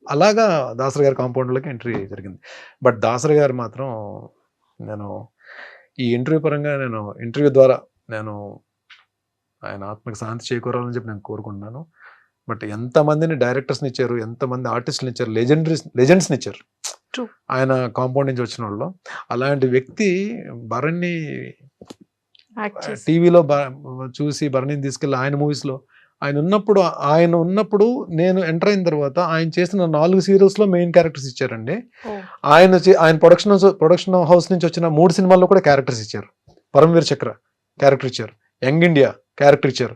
అలాగా దాసరి గారి కాంపౌండ్లోకి ఎంట్రీ జరిగింది. బట్ దాసరి గారు మాత్రం నేను ఈ ఇంటర్వ్యూ పరంగా ఇంటర్వ్యూ ద్వారా ఆయన ఆత్మకి శాంతి చేకూరాలని చెప్పి నేను కోరుకుంటున్నాను. బట్ ఎంతమందిని డైరెక్టర్స్ని ఇచ్చారు, ఎంతమంది ఆర్టిస్టులు ఇచ్చారు, లెజెండ్స్ని ఇచ్చారు ఆయన కాంపౌండ్ నుంచి వచ్చిన వాళ్ళు. అలాంటి వ్యక్తి భరణి టీవీలో చూసి భరణిని తీసుకెళ్ళి ఆయన మూవీస్లో ఆయన ఉన్నప్పుడు నేను ఎంటర్ అయిన తర్వాత ఆయన చేసిన 4 సీరియల్స్లో మెయిన్ క్యారెక్టర్స్ ఇచ్చారండి. ఆయన ప్రొడక్షన్ హౌస్ నుంచి వచ్చిన 3 సినిమాల్లో కూడా క్యారెక్టర్స్ ఇచ్చారు. పరమవీర్ చక్ర క్యారెక్టర్ ఇచ్చారు, యంగ్ ఇండియా క్యారెక్టర్ ఇచ్చారు,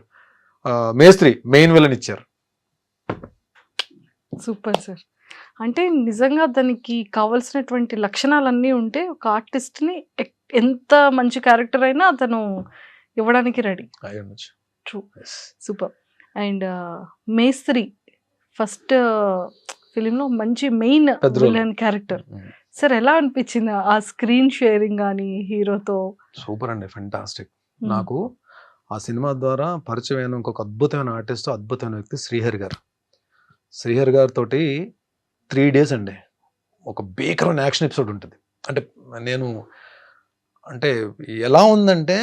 మేస్త్రి మెయిన్ విలన్ ఇచ్చారు. Super sir. అంటే నిజంగా దానికి కావాల్సినటువంటి లక్షణాలన్నీ ఉంటే ఒక ఆర్టిస్ట్ని ఎంత మంచి క్యారెక్టర్ అయినా అతను ఇవ్వడానికి రెడీ. True, super. అండ్ మేస్త్రి ఫస్ట్ ఫిలింలో మంచి మెయిన్ విలన్ క్యారెక్టర్. సార్ ఎలా అనిపించింది ఆ స్క్రీన్ షేరింగ్ కానీ హీరోతో? సూపర్ అండి, ఫెంటాస్టిక్. నాకు ఆ సినిమా ద్వారా పరిచయమైన ఇంకొక అద్భుతమైన ఆర్టిస్ట్, అద్భుతమైన వ్యక్తి శ్రీహరి గారు. శ్రీహరి గారితో 3 days అండి ఒక భీకరమైన యాక్షన్ ఎపిసోడ్ ఉంటుంది. అంటే ఎలా ఉందంటే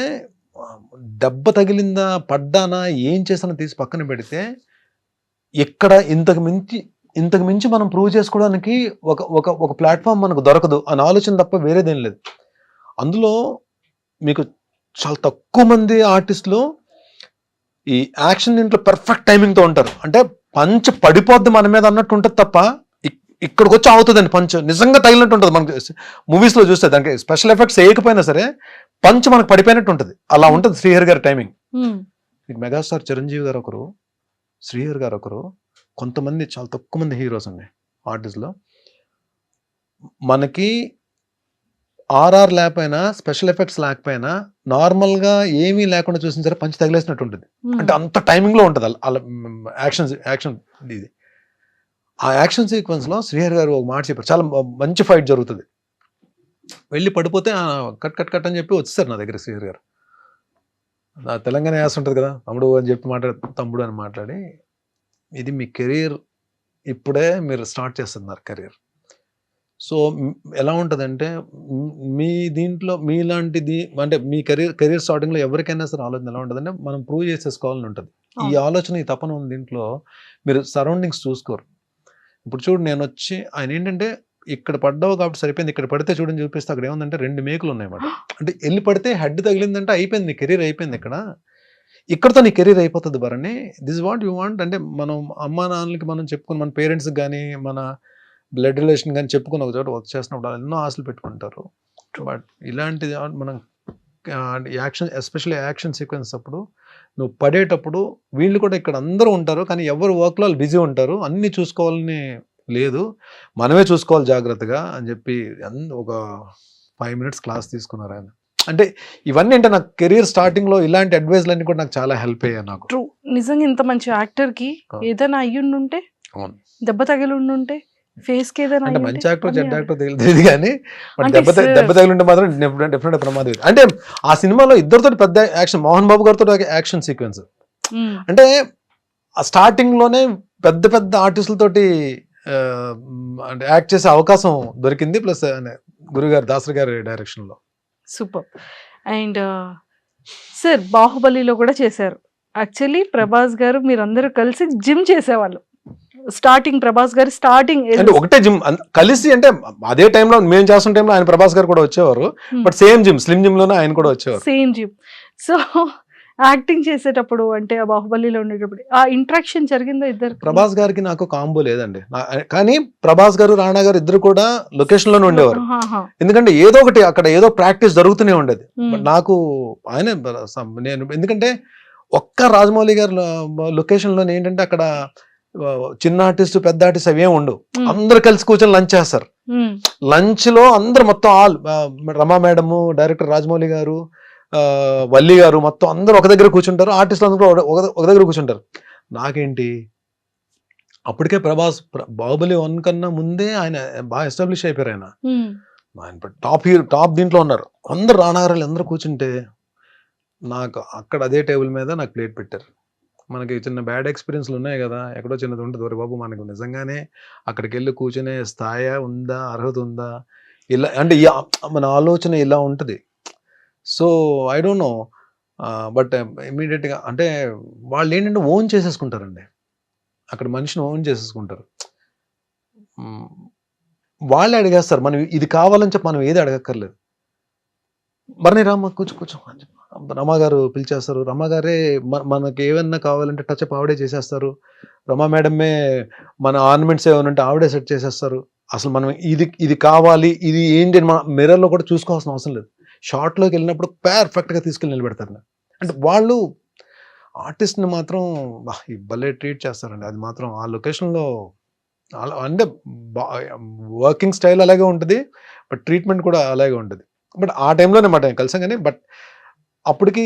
దెబ్బ తగిలిందా, పడ్డానా, ఏం చేసానో తీసి పక్కన పెడితే ఇక్కడ ఇంతకు మించి మనం ప్రూవ్ చేసుకోవడానికి ఒక ప్లాట్ఫామ్ మనకు దొరకదు అని ఆలోచన తప్ప వేరేదేం లేదు. అందులో మీకు చాలా తక్కువ మంది ఆర్టిస్టులు ఈ యాక్షన్ దీంట్లో పర్ఫెక్ట్ టైమింగ్తో ఉంటారు. అంటే పంచ్ పడిపోద్ది మన మీద అన్నట్టు ఉంటుంది తప్ప ఇక్కడికి వచ్చి అవుతుందండి పంచ్ నిజంగా తగిలినట్టు ఉంటుంది. మనకి మూవీస్లో చూస్తే దానికి స్పెషల్ ఎఫెక్ట్స్ వేయకపోయినా సరే పంచ్ మనకు పడిపోయినట్టు ఉంటుంది. అలా ఉంటుంది శ్రీహరి గారి టైమింగ్. మెగాస్టార్ చిరంజీవి గారు ఒకరు, శ్రీహరి గారు ఒకరు, కొంతమంది చాలా తక్కువ మంది హీరోస్ అండి ఆర్టిస్ట్లో. మనకి ఆర్ఆర్ లేకపోయినా, స్పెషల్ ఎఫెక్ట్స్ లేకపోయినా, నార్మల్గా ఏమీ లేకుండా చూసిన సరే పంచ్ తగిలేసినట్టు ఉంటుంది. అంటే అంత టైమింగ్లో ఉంటుంది అలా యాక్షన్ ఇది. ఆ యాక్షన్ సీక్వెన్స్లో శ్రీహరి గారు ఒక మాట చెప్పారు, చాలా మంచి ఫైట్ జరుగుతుంది, వెళ్ళి పడిపోతే కట్ అని చెప్పి వచ్చేసారు నా దగ్గర శ్రీహరి గారు. నా తెలంగాణ యాస ఉంటుంది కదా, తమ్ముడు అని చెప్పి తమ్ముడు అని మాట్లాడి, ఇది మీ కెరీర్, ఇప్పుడే మీరు స్టార్ట్ చేస్తున్నారు కెరీర్. సో ఎలా ఉంటుందంటే మీ దీంట్లో మీలాంటిది అంటే మీ కెరీర్ స్టార్టింగ్లో ఎవరికైనా సరే ఆలోచన ఎలా ఉంటుందంటే మనం ప్రూవ్ చేసేసుకోవాలని ఉంటుంది. ఈ ఆలోచన, ఈ తపన ఉంది దీంట్లో. మీరు సరౌండింగ్స్ చూసుకోరు. ఇప్పుడు చూడు, నేను వచ్చి ఆయన ఏంటంటే ఇక్కడ పడ్డావు కాబట్టి సరిపోయింది, ఇక్కడ పడితే చూడని చూపిస్తే అక్కడ ఏముందంటే 2 మేకులు ఉన్నాయన్నమాట. అంటే వెళ్ళి పడితే హెడ్ తగిలిందంటే అయిపోయింది, నీ కెరీర్ అయిపోయింది. ఇక్కడతో నీ కెరీర్ అయిపోతుంది Bharani. This what you want అంటే మనం అమ్మా నాన్నలకి మనం చెప్పుకుని, మన పేరెంట్స్కి కానీ, మన బ్లడ్ రిలేషన్ కానీ చెప్పుకుని ఒక చోట వర్క్ చేసినప్పుడు ఎన్నో ఆశలు పెట్టుకుంటారు. బట్ ఇలాంటిది మనం యాక్షన్, ఎస్పెషల్లీ యాక్షన్ సీక్వెన్స్ అప్పుడు నువ్వు పడేటప్పుడు వీళ్ళు కూడా ఇక్కడ అందరూ ఉంటారు, కానీ ఎవరు వర్క్లో వాళ్ళు బిజీ ఉంటారు, అన్నీ చూసుకోవాలని లేదు, మనమే చూసుకోవాలి జాగ్రత్తగా అని చెప్పి ఒక 5 minutes క్లాస్ తీసుకున్నారు ఆయన. అంటే ఇవన్నీ అంటే నాకు కెరీర్ స్టార్టింగ్లో ఇలాంటి అడ్వైజ్లన్నీ కూడా నాకు చాలా హెల్ప్ అయ్యాయి. నాకు ట్రూ, నిజంగా ఇంత మంచి యాక్టర్కి ఏదైనా అయ్యుండుంటే, దెబ్బ తగిలి ఉండుంటే, ఫేస్ కి ఏదైనా అంటే మంచి యాక్టర్ చెడ్డ యాక్టర్ తెలియదు కానీ దెబ్బ తగిలింటే మాత్రం డెఫినెట్ ప్రమాదం. అంటే ఆ సినిమాలో ఇద్దరితో పెద్ద యాక్షన్, మోహన్ బాబు గారితో యాక్షన్ సీక్వెన్స్, అంటే ఆ స్టార్టింగ్ లోనే పెద్ద ఆర్టిస్టులతోటి అంటే యాక్ట్ చేసే అవకాశం దొరికింది. ప్లస్ గురుగారు దాసరి గారి డైరెక్షన్ లో. సూపర్. అండ్ సార్ బాహుబలిలో కూడా చేశారు. యాక్చువల్లీ ప్రభాస్ గారు మీరందరూ కలిసి జిమ్ చేసేవాళ్ళు. స్టార్టింగ్ ప్రభాస్ గారు అంటే ఒకటే జిమ్ కలిసి, అంటే అదే టైంలో మేము చేస్తున్న టైంలో ఆయన ప్రభాస్ గారు కూడా వచ్చేవారు. But same gym, slim gym లోనే ఆయన కూడా వచ్చేవారు. Same gym. సో యాక్టింగ్ చేసేటప్పుడు అంటే ఆ బాహుబలిలో ఉండేటప్పుడు ఆ ఇంట్రాక్షన్ జరిగిందా ఇద్దరు? ప్రభాస్ గారికి నాకు కాంబో లేదండి, కానీ ప్రభాస్ గారు, రాణా గారు ఇద్దరు కూడా లొకేషన్ లోనే ఉండేవారు. ఎందుకంటే ఏదో ఒకటి అక్కడ ఏదో ప్రాక్టీస్ జరుగుతూనే ఉండేది. నాకు ఆయన నేను ఎందుకంటే ఒక్క రాజమౌళి గారు లొకేషన్ లోనే ఏంటంటే అక్కడ చిన్న ఆర్టిస్ట్ పెద్ద ఆర్టిస్ట్ అవేం ఉండవు, అందరు కలిసి కూర్చొని లంచ్ చేస్తారు. లంచ్ లో అందరు మొత్తం రమా మేడము, డైరెక్టర్ రాజమౌళి గారు, వల్లి గారు మొత్తం అందరూ ఒక దగ్గర కూర్చుంటారు, ఆర్టిస్టులు అందరూ ఒక దగ్గర కూర్చుంటారు. నాకేంటి అప్పటికే ప్రభాస్ బాహుబలి 1 కన్నా ముందే ఆయన బాగా ఎస్టాబ్లిష్ అయిపోయారు ఆయన. ఆయన టాప్ దీంట్లో ఉన్నారు. అందరు రానాగారాలు అందరూ కూర్చుంటే నాకు అక్కడ అదే టేబుల్ మీద నాకు ప్లేట్ పెట్టారు. మనకి చిన్న బ్యాడ్ ఎక్స్‌పీరియన్స్‌లు ఉన్నాయి గదా! ఎక్కడో చిన్నది ఉంటది. ఒరేయ్ బాబు! మనకు నిజంగానే అక్కడికెళ్ళి కూర్చునే స్థాయా ఉందా? అర్హత ఉందా? ఇలా అంటే మన ఆలోచన ఇలా ఉంటది. So, I don't know. But ఇమ్మీడియేట్‌గా అంటే వాళ్ళేంటంటే ఓన్ చేసేసుకుంటారండి. అక్కడ మనిషిని ఓన్ చేసేసుకుంటారు. హ్మ్. వాళ్ళే అడిగేస్తారు. మనం ఇది కావాలని చెప్పి మనం ఏది అడగక్కర్లేదు. "భరణి రామ్మా కూర్చో, కూర్చో" అని చెప్పి రమ గారు పిలిచేస్తారు. రమ గారే మనకి ఏవన్నా కావాలంటే టచప్ ఆవిడే చేసేస్తారు. రమ మేడమే మన ఆర్నమెంట్స్ ఏమైనా ఉంటే ఆవిడే సెట్ చేసేస్తారు. అసలు మనం ఇది కావాలి, ఇది ఏంటి అని మనం మిర్రర్‌లో కూడా చూసుకోవాల్సిన అవసరం లేదు. షాట్‌లోకి వెళ్ళినప్పుడు పర్ఫెక్ట్‌గా తీసుకెళ్ళి నిలబెడతారు. అంటే వాళ్ళు ఆర్టిస్ట్‌ని మాత్రం భలే ట్రీట్ చేస్తారండి. అది మాత్రం ఆ లొకేషన్‌లో అంటే బా వర్కింగ్ స్టైల్ అలాగే ఉంటది. బట్ ట్రీట్మెంట్ కూడా అలాగే ఉంటది. బట్ ఆ టైంలోనే మాట కలిసాం గానీ, బట్ అప్పటికి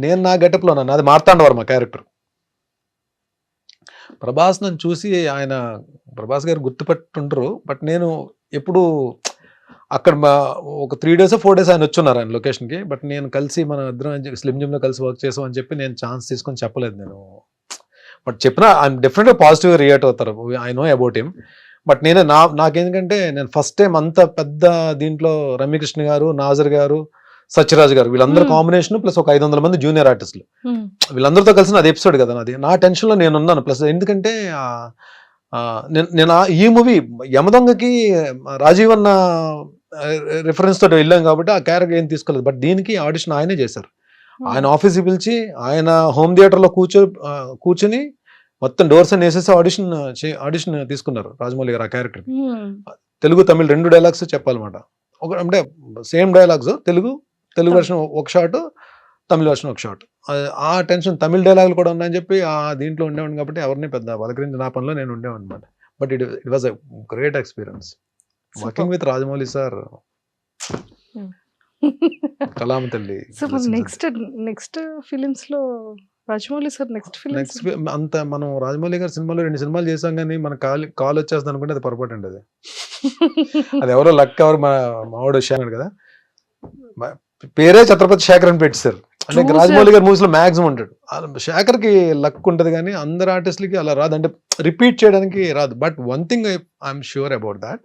నేను నా గెటప్‌లో ఉన్నాను. నాది మార్తాండవర్మ క్యారెక్టర్. ప్రభాస్ నన్ను చూసి ప్రభాస్ గారు గుర్తుపట్టుండరు. బట్ నేను ఎప్పుడు అక్కడ ఒక 3 డేసో, 4 డేస్ ఆయన వచ్చున్నారు ఆయన లొకేషన్‌కి. బట్ నేను కలిసి మనం ఇద్దరం స్లిమ్ జిమ్‌లో కలిసి వర్క్ చేసాం అని చెప్పి నేను ఛాన్స్ తీసుకొని చెప్పలేదు నేను. బట్ చెప్పినా ఆయన డెఫినెట్‌గా పాజిటివ్‌గా రియాక్ట్ అవుతారు. I know about him. But నాకేందుకంటే నేను ఫస్ట్ టైం అంత పెద్ద దీంట్లో రమ్యకృష్ణ గారు, నాజర్ గారు, సత్యరాజ్ గారు వీళ్ళందరూ కాంబినేషన్ ప్లస్ ఒక 500 మంది జూనియర్ ఆర్టిస్టులు. వీళ్ళందరితో కలిసి నాది ఎపిసోడ్ కదా నాది. నా టెన్షన్‌లో నేనున్నాను. ప్లస్ ఎందుకంటే నేను ఈ మూవీ యమదొంగకి రాజీవ్ అన్న రిఫరెన్స్ తోటి వెళ్ళాం కాబట్టి ఆ క్యారెక్టర్ ఏం తీసుకోలేదు. బట్ దీనికి ఆడిషన్ ఆయనే చేశారు. ఆయన ఆఫీస్‌కి పిలిచి ఆయన హోమ్ థియేటర్‌లో కూర్చొని మొత్తం డోర్స్ అన్ని వేసేసి ఆడిషన్ తీసుకున్నారు రాజమౌళి గారు ఆ క్యారెక్టర్. తెలుగు, తమిళ్ 2 డైలాగ్స్ చెప్పాలన్నమాట. అంటే సేమ్ డైలాగ్స్ తెలుగు వెర్షన్ ఒక షాట్, తమిళ వెర్షన్ ఒక షాట్. ఆ టెన్షన్ తమిళ డైలాగులు కూడా ఉన్నాయని చెప్పి దీంట్లో ఉండేవాడిని కాబట్టి ఎవరిని పెద్ద పలకరించి నా పనిలో నేను ఉండేవాడిని అనమాట. But it was a great experience working with Rajamouli sir. కలామ తల్లి. సో నెక్స్ట్ ఫిలిమ్స్ లో రాజమౌళి సార్ నెక్స్ట్ అంత మనం రాజమౌళి గారి సినిమాలో 2 సినిమాలు చేసాం కానీ మన కాల్ వచ్చేస్తుంది అనుకుంటే అది పొరపాటు అండి. అది ఎవరో లక్ ఎవరు మావాడు వచ్చాడు కదా, పేరే ఛత్రపతి శేఖర్ అని పెట్టారు. అంటే రాజమౌళి గారి మూవీస్ లో మాక్సిమం ఉంటాడు. శేఖర్ కి లక్ ఉంటది కానీ అందరు ఆర్టిస్టులకి అలా రాదు, అంటే రిపీట్ చేయడానికి రాదు. But one thing I'm sure about that,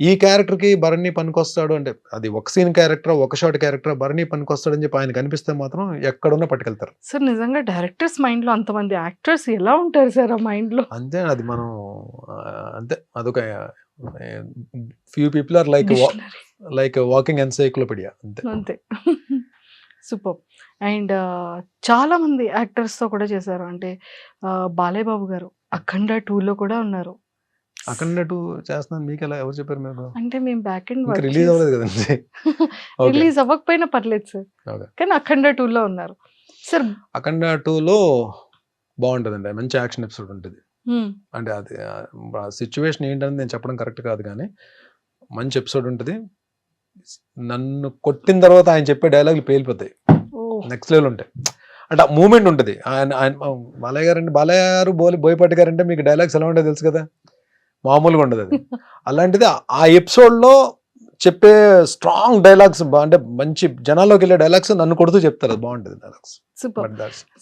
ఈ క్యారెక్టర్ కి భరణి పనికొస్తాడు అంటే అది ఒక సీన్ క్యారెక్టర్, ఒక షాట్ క్యారెక్టర్, భరణి పనికొస్తాడు అని చెప్పి ఆయన కనిపిస్తే మాత్రం ఎక్కడున్నా పట్టుకెళ్తారు. సార్ నిజంగా డైరెక్టర్స్ మైండ్ లో అంతమంది యాక్టర్స్ ఎలా ఉంటారు సార్ ఆ మైండ్ లో? అంతే, అది మనం అంతే, అదొక few people are like walking encyclopedia అంతే. సూపర్. అండ్ చాలా మంది యాక్టర్స్ తో కూడా చేశారు. అంటే బాలయ్య బాబు గారు అఖండ 2లో కూడా ఉన్నారు. అఖండ 2 చేస్తున్నాను మీకు ఎలా ఎవరు చెప్పారు మీకు? అంటే మేము బ్యాక్ ఎండ్ రిలీజ్ అవ్వలేదు కదండి. రిలీజ్ అవ్వకపోయినా పర్లేదు సార్, కానీ అఖండ 2లో ఉన్నారు సార్. అఖండ 2లో బాగుంటుందండి, మంచి యాక్షన్ ఎపిసోడ్ ఉంటుంది. అంటే అది సిచ్యువేషన్ ఏంటని నేను చెప్పడం కరెక్ట్ కాదు కానీ మంచి ఎపిసోడ్ ఉంటుంది. నన్ను కొట్టిన తర్వాత ఆయన చెప్పే డైలాగులు పేలిపోతాయి, నెక్స్ట్ లెవెల్ ఉంటాయి. అంటే ఆ మూమెంట్ ఉంటుంది. ఆయన బాలయ్య గారు బోయపాటి గారు అంటే మీకు డైలాగ్స్ ఎలా ఉంటాయో తెలుసు కదా, మామూలుగా ఉండదు అది. అలాంటిది ఆ ఎపిసోడ్లో చెప్పే స్ట్రాంగ్ డైలాగ్స్, అంటే మంచి జనాల్లోకి వెళ్ళే డైలాగ్స్ నన్ను కొడుతూ చెప్తారు, అది బాగుంటుంది dialogues. Super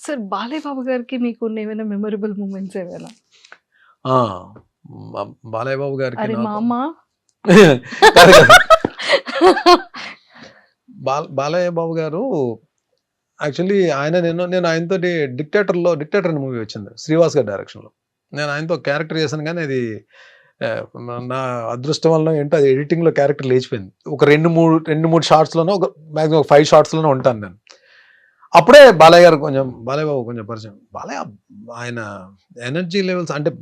sir. Balayya Babu గారికి మీకు ఏమైనా మెమరబుల్ మూమెంట్స్ ఏమైనా? బాలయ్య బాబు గారికి బాలయ్య బాబు గారు యాక్చువల్లీ నేను ఆయనతో డిక్టేటర్ అనే మూవీ వచ్చింది శ్రీవాస్ గారి డైరెక్షన్లో. నేను ఆయనతో క్యారెక్టర్ చేశాను కానీ అది నా అదృష్టం వల్ల ఏంటో అది ఎడిటింగ్లో క్యారెక్టర్ లేచిపోయింది. ఒక 2-3 షార్ట్స్లోనో ఒక మ్యాక్సిమం ఒక 5 షార్ట్స్లోనో ఉంటాను నేను. అప్పుడే బాలయ్య బాబు కొంచెం పరిచయం. బాలయ్య ఆయన ఎనర్జీ లెవెల్స్ అంటే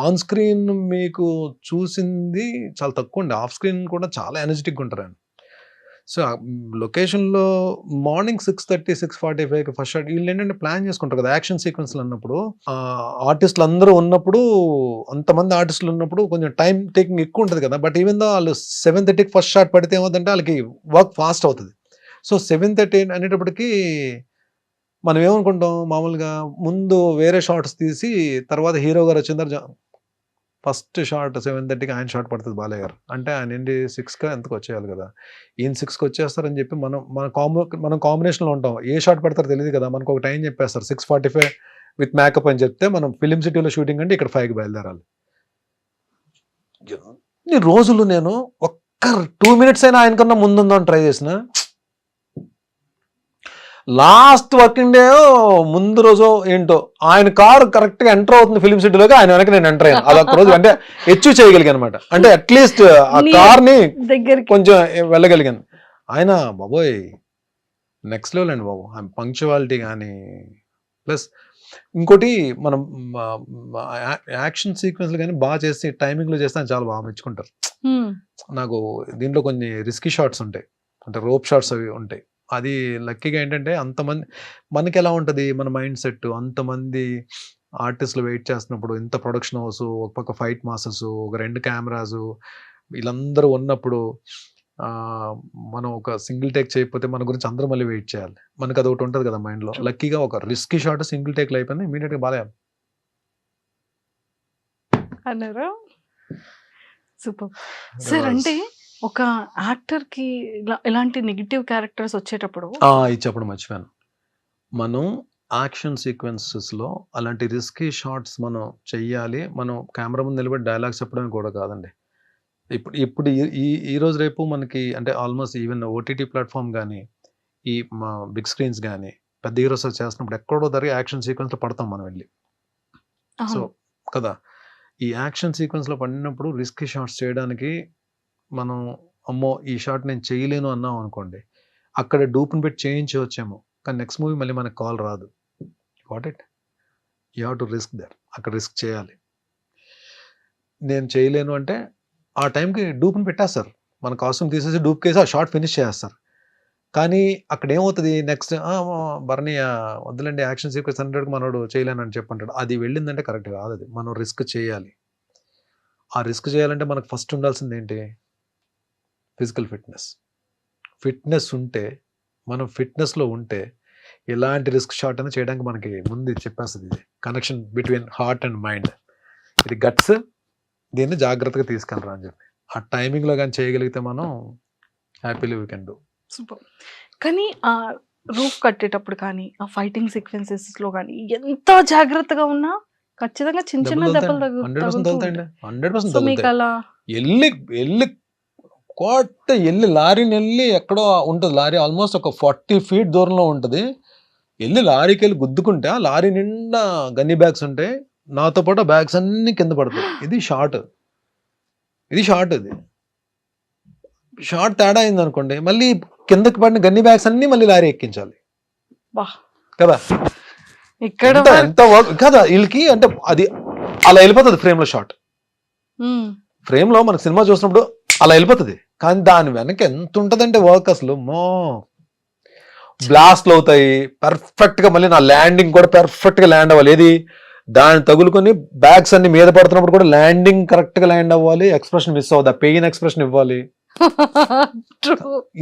ఆన్ స్క్రీన్ మీకు చూసింది చాలా తక్కువ అండి, ఆఫ్ స్క్రీన్ కూడా చాలా ఎనర్జెటిక్గా ఉంటారు ఆయన. సో లొకేషన్లో మార్నింగ్ 6:30, 6:45 ఫస్ట్ షాట్. వీళ్ళు ఏంటంటే ప్లాన్ చేసుకుంటారు కదా యాక్షన్ సీక్వెన్స్లు అన్నప్పుడు, ఆర్టిస్టులు అందరూ ఉన్నప్పుడు, అంతమంది ఆర్టిస్టులు ఉన్నప్పుడు కొంచెం టైం టేకింగ్ ఎక్కువ ఉంటుంది కదా. బట్ ఈవెన్ దో వాళ్ళు 7:30కి ఫస్ట్ షాట్ పడితే ఏమవుతుందంటే వాళ్ళకి వర్క్ ఫాస్ట్ అవుతుంది. సో 7:30 అనేటప్పటికి మనం ఏమనుకుంటాం మామూలుగా ముందు వేరే షార్ట్స్ తీసి తర్వాత హీరో గారు వచ్చిన తర్వాత ఫస్ట్ షార్ట్ 7:30కి ఆయన షార్ట్ పడుతుంది బాలయ్య గారు అంటే ఆయన ఏంటి 6కి ఎంతకు వచ్చేయాలి కదా ఈయన 6కి వచ్చేస్తారని చెప్పి మనం కాంబినేషన్లో ఉంటాం ఏ షార్ట్ పెడతారో తెలియదు కదా మనకు ఒక టైం చెప్పేస్తారు 6:45 విత్ మేకప్ అని చెప్తే మనం ఫిలిం సిటీలో షూటింగ్ అంటే ఇక్కడ 5కి బయలుదేరాలి. ఈ రోజులు నేను ఒక్క 2 minutes అయినా ఆయనకన్నా ముందుందని ట్రై చేసిన లాస్ట్ వర్కింగ్ డే ముందు రోజు ఏంటో ఆయన కారు కరెక్ట్ గా ఎంటర్ అవుతుంది ఫిలిం సిటీలోకి ఆయన వెనక నేను ఎంటర్ అయ్యాను అదొక రోజు అంటే అచీవ్ చేయగలిగాను అనమాట అంటే అట్లీస్ట్ ఆ కార్ ని కొంచెం వెళ్ళగలిగాను. ఆయన బాబోయ్ నెక్స్ట్ లెవెల్ అండి బాబు పంక్చువాలిటీ కానీ ప్లస్ ఇంకోటి మనం యాక్షన్ సీక్వెన్స్లు కానీ బాగా చేసి టైమింగ్ లో చేస్తే ఆయన చాలా బాగా మెచ్చుకుంటారు. నాకు దీంట్లో కొన్ని రిస్కీ షాట్స్ ఉంటాయి అంటే రోప్ షాట్స్ అవి ఉంటాయి. అది లక్కీగా ఏంటంటే అంతమంది మనకి ఎలా ఉంటుంది మన మైండ్ సెట్ అంతమంది ఆర్టిస్టులు వెయిట్ చేస్తున్నప్పుడు ఇంత ప్రొడక్షన్ హౌస్ ఒక పక్క ఫైట్ మాస్టర్స్ ఒక 2 కెమెరాస్ వీళ్ళందరూ ఉన్నప్పుడు మనం ఒక సింగిల్ టేక్ చేయకపోతే మన గురించి అందరూ మళ్ళీ వెయిట్ చేయాలి మనకు అది ఒకటి ఉంటుంది కదా మైండ్లో. లక్కీగా ఒక రిస్కీ షాట్ సింగిల్ టేక్లో అయిపోయింది ఇమీడియట్గా బాగా అన్నారా. Super sir. అంటే ఒక యాక్టర్ కి ఇలాంటి నెగిటివ్ క్యారెక్టర్స్ వచ్చేటప్పుడు ఇది చెప్పడం మర్చిపోయాను. మనం యాక్షన్ సీక్వెన్సెస్ లో అలాంటి రిస్కీ షాట్స్ మనం చెయ్యాలి. మనం కెమెరా ముందు నిలబడి డైలాగ్స్ చెప్పడం కూడా కాదండి. ఇప్పుడు ఈ రోజు రేపు మనకి అంటే ఆల్మోస్ట్ ఈవెన్ ఓటీటీ ప్లాట్ఫామ్ కానీ ఈ మా బిగ్ స్క్రీన్స్ కానీ పెద్ద హీరోస్ చేస్తున్నప్పుడు ఎక్కడో దగ్గర యాక్షన్ సీక్వెన్స్ లో పడతాం మనం వెళ్ళి. సో కదా ఈ యాక్షన్ సీక్వెన్స్ లో పడినప్పుడు రిస్కీ షాట్స్ చేయడానికి మనం అమ్మో ఈ షాట్ నేను చేయలేను అన్నాం అనుకోండి అక్కడ డూప్ని పెట్టి చేయించవచ్చేమో కానీ నెక్స్ట్ మూవీ మళ్ళీ మనకు కాల్ రాదు. What it you have to risk there అక్కడ రిస్క్ చేయాలి. నేను చేయలేను అంటే ఆ టైంకి డూప్ని పెట్టేస్తారు మన కాస్ట్యూమ్ తీసేసి డూప్ కేసి ఆ షార్ట్ ఫినిష్ చేస్తారు. కానీ అక్కడ ఏమవుతుంది నెక్స్ట్ బర్నీ వద్దులండి యాక్షన్ సీక్వెన్స్ 100కి మనోడు చేయలేనని చెప్పంటాడు. అది వెళ్ళిందంటే కరెక్ట్ కాదు. అది మనం రిస్క్ చేయాలి. ఆ రిస్క్ చేయాలంటే మనకు ఫస్ట్ ఉండాల్సింది ఏంటి ఫిజికల్ ఫిట్నెస్ ఉంటే మనం ఫిట్నెస్లో ఉంటే ఎలాంటి రిస్క్ షాట్ అని చేయడానికి మనకి ముందు చెప్పేస్తుంది. ఇది connection between heart and mind. ఇది గట్స్ దీన్ని జాగ్రత్తగా తీసుకెళ్ళరా అని చెప్పి ఆ టైమింగ్లో కానీ చేయగలిగితే మనం happily we can do. Super. కానీ ఆ రూఫ్ కట్టేటప్పుడు కానీ ఆ ఫైటింగ్ సీక్వెన్సెస్ లో కానీ ఎంత జాగ్రత్తగా ఉన్నా ఖచ్చితంగా చిన్న చిన్న దెబ్బలు 100% మీకు అలా వెళ్ళి కోట వెళ్ళి లారీని వెళ్ళి ఎక్కడో ఉంటుంది. లారీ ఆల్మోస్ట్ ఒక 40 feet దూరంలో ఉంటుంది. వెళ్ళి లారీకి వెళ్ళి గుద్దుకుంటే ఆ లారీ నిండా గన్నీ బ్యాగ్స్ ఉంటాయి. నాతో పాటు బ్యాగ్స్ అన్ని కింద పడతాయి. ఇది షార్ట్ ఇది షార్ట్ తేడా అయింది అనుకోండి మళ్ళీ కిందకి పడిన గన్నీ బ్యాగ్స్ అన్ని మళ్ళీ లారీ ఎక్కించాలి కదా. ఇక్కడ ఎంత వర్క్ కదా వీళ్ళకి అంటే అది అలా వెళ్ళిపోతుంది ఫ్రేమ్ లో షార్ట్. ఫ్రేమ్ లో మనకు సినిమా చూసినప్పుడు అలా వెళ్ళిపోతుంది కానీ దాని వెనక ఎంత ఉంటుందంటే వర్క్ అసలు బ్లాస్ట్లు అవుతాయి పర్ఫెక్ట్ గా. మళ్ళీ నా ల్యాండింగ్ కూడా పర్ఫెక్ట్ గా ల్యాండ్ అవ్వాలి. ఏది దాన్ని తగులుకొని బ్యాగ్స్ అన్ని మీద పడుతున్నప్పుడు కూడా ల్యాండింగ్ కరెక్ట్ గా ల్యాండ్ అవ్వాలి. ఎక్స్ప్రెషన్ మిస్ అవ్వదు. పెయిన్ ఎక్స్ప్రెషన్ ఇవ్వాలి.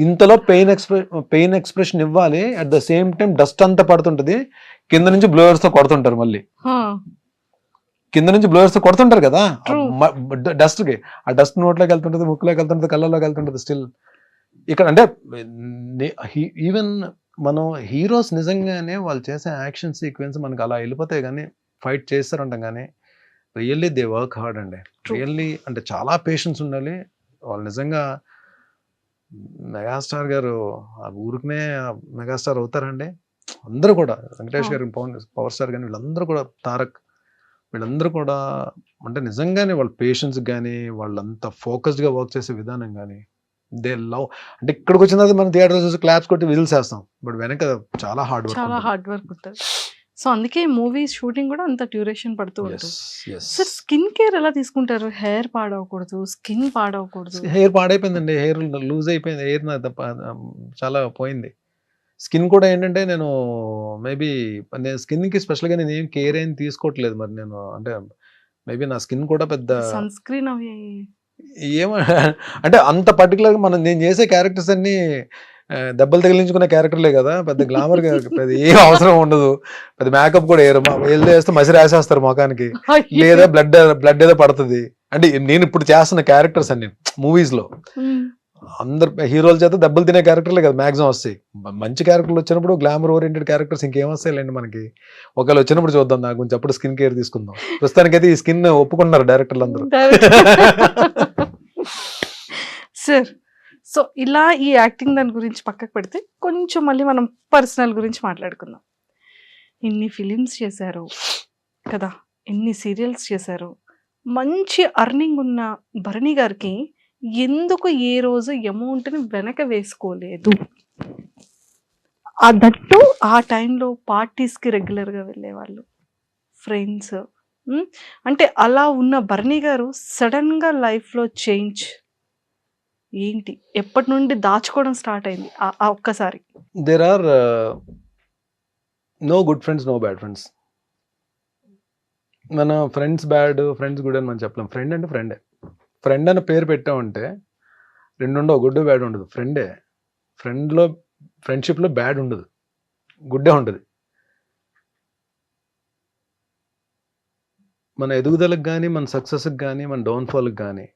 ఇంతలో పెయిన్ ఎక్స్ప్రెషన్ ఇవ్వాలి. At the same time dust అంతా పడుతుంటది. కింద నుంచి బ్లోయర్స్ తో కొడుతుంటారు. మళ్ళీ కింద నుంచి బ్లోయర్స్ తో కొడుతుంటారు కదా డస్ట్ కి. ఆ డస్ట్ నోట్లోకి వెళ్తుంటది, ముక్కులోకి వెళ్తుంటది, కళ్ళలోకి వెళ్తుంటది. స్టిల్ ఇక్కడ అంటే ఈవెన్ మనం హీరోస్ నిజంగానే వాళ్ళు చేసే యాక్షన్ సీక్వెన్స్ మనకు అలా వెళ్ళిపోతాయి కానీ ఫైట్ చేస్తారంటాం కానీ రియల్లీ దే వర్క్ హార్డ్ అండి. రియల్లీ అంటే చాలా పేషెన్స్ ఉండాలి. వాళ్ళు నిజంగా మెగాస్టార్ గారు ఆ ఊరికనే మెగాస్టార్ అవుతారండి. అందరూ కూడా వెంకటేష్ గారు పవర్ స్టార్ కానీ వీళ్ళందరూ కూడా తారక్ వీళ్ళందరూ కూడా అంటే నిజంగానే వాళ్ళ పేషెన్స్ కానీ వాళ్ళంతా ఫోకస్డ్గా వర్క్ చేసే విధానం కానీ దే లవ్. అంటే ఇక్కడికి వచ్చిన తర్వాత మనం థియేటర్ చూసి క్లాప్స్ కొట్టి విజిల్స్ వేస్తాం బట్ వెనక చాలా హార్డ్ వర్క్ ఉంటుంది. సో అందుకే మూవీ షూటింగ్ కూడా అంత డ్యూరేషన్ పడుతూ ఉంటుంది. సార్ స్కిన్ కేర్ ఎలా తీసుకుంటారు? హెయిర్ పాడవకూడదు, స్కిన్ పాడవకూడదు. హెయిర్ పాడైపోయిందండి. హెయిర్ లూజ్ అయిపోయింది. హెయిర్ చాలా పోయింది. స్కిన్ కూడా ఏంటంటే నేను మేబీ నేను స్కిన్కి స్పెషల్గా నేను ఏం కేర్ ఏం తీసుకోవట్లేదు. మరి నేను అంటే మేబీ నా స్కిన్ కూడా పెద్ద సన్ స్క్రీన్ అవి ఏమో అంటే అంత పర్టికులర్గా నేను చేసే క్యారెక్టర్స్ అన్నీ దెబ్బలు తగిలించుకునే క్యారెక్టర్లే కదా, పెద్ద గ్లామర్ పెద్ద ఏం అవసరం ఉండదు, పెద్ద మేకప్ కూడా వేయరు, వెళ్ళి వేస్తే మసి రాసేస్తారు ముఖానికి, లేదా బ్లడ్ ఏదో పడుతుంది. అంటే నేను ఇప్పుడు చేస్తున్న క్యారెక్టర్స్ అన్ని మూవీస్ లో అందరు హీరోల చేత దెబ్బలు తినే క్యారెక్టర్లే కదా మాక్సిమం వస్తాయి. మంచి క్యారెక్టర్లు వచ్చినప్పుడు గ్లామర్ ఓరియంటెడ్ క్యారెక్టర్స్ ఇంకేం వస్తాయిలేండి మనకి. ఒకవేళ వచ్చినప్పుడు చూద్దాం, నాకు కొంచెం అప్పుడు స్కిన్ కేర్ తీసుకుందాం. ప్రస్తుతానికైతే ఈ స్కిన్ ఒప్పుకున్నారు డైరెక్టర్లు అందరూ. సార్, సో ఇలా ఈ యాక్టింగ్ దాని గురించి పక్కకు పెడితే కొంచెం మళ్ళీ మనం పర్సనల్ గురించి మాట్లాడుకుందాం. ఇన్ని ఫిలిమ్స్ చేశారు కదా, ఎన్ని సీరియల్స్ చేశారు, మంచి అర్నింగ్ ఉన్న భరణి గారికి ఎందుకు ఏ రోజు అమౌంట్ని వెనక వేసుకోలేదు? దట్టు ఆ టైంలో పార్టీస్కి రెగ్యులర్గా వెళ్ళేవాళ్ళు, ఫ్రెండ్స్. అంటే అలా ఉన్న భరణి గారు సడన్గా లైఫ్లో చేంజ్ ఏంటి? ఎప్పటి నుండి దాచుకోవడం స్టార్ట్ అయింది ఆ ఒక్కసారి? There are no good friends, no bad friends. మన ఫ్రెండ్స్ బ్యాడ్, ఫ్రెండ్స్ గుడ్ అని మనం చెప్పలేం. ఫ్రెండ్ అంటే ఫ్రెండే. ఫ్రెండ్ అని పేరు పెట్టామంటే రెండు ఉండవు, గుడ్ బ్యాడ్ ఉండదు. ఫ్రెండే. ఫ్రెండ్షిప్లో బ్యాడ్ ఉండదు, గుడ్డే ఉంటుంది. మన ఎదుగుదలకు కానీ, మన సక్సెస్కి కానీ, మన డౌన్ఫాల్కి కానీ,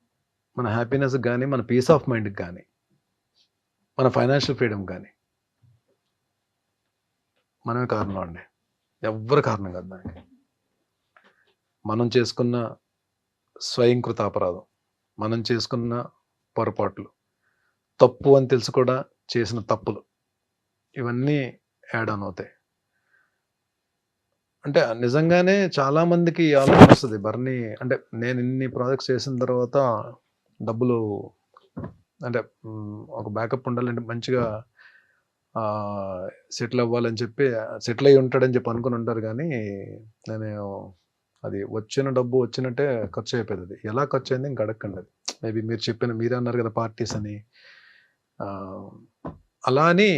మన హ్యాపీనెస్కి కానీ, మన పీస్ ఆఫ్ మైండ్కి కానీ, మన ఫైనాన్షియల్ ఫ్రీడమ్ కానీ మనమే కారణం అండి. ఎవ్వరు కారణం కాదు దానికి. మనం చేసుకున్న స్వయంకృత అపరాధం, మనం చేసుకున్న పొరపాట్లు, తప్పు అని తెలుసు కూడా చేసిన తప్పులు, ఇవన్నీ యాడ్ ఆన్ అవుతాయి. అంటే నిజంగానే చాలా మందికి ఆలోచన వస్తుంది, భరణి అంటే నేను ఇన్ని ప్రాజెక్ట్స్ చేసిన తర్వాత డబ్బులు అంటే ఒక బ్యాకప్ ఉండాలంటే మంచిగా సెటిల్ అవ్వాలని చెప్పి, సెటిల్ అయ్యి ఉంటాడని చెప్పి అనుకుని ఉంటారు. కానీ నేను అది వచ్చిన డబ్బు వచ్చినట్టే ఖర్చు అయిపోయింది. అది ఎలా ఖర్చు అయింది ఇంక అడగండి. అది మేబీ మీరే అన్నారు కదా పార్టీస్ అని, అలా అని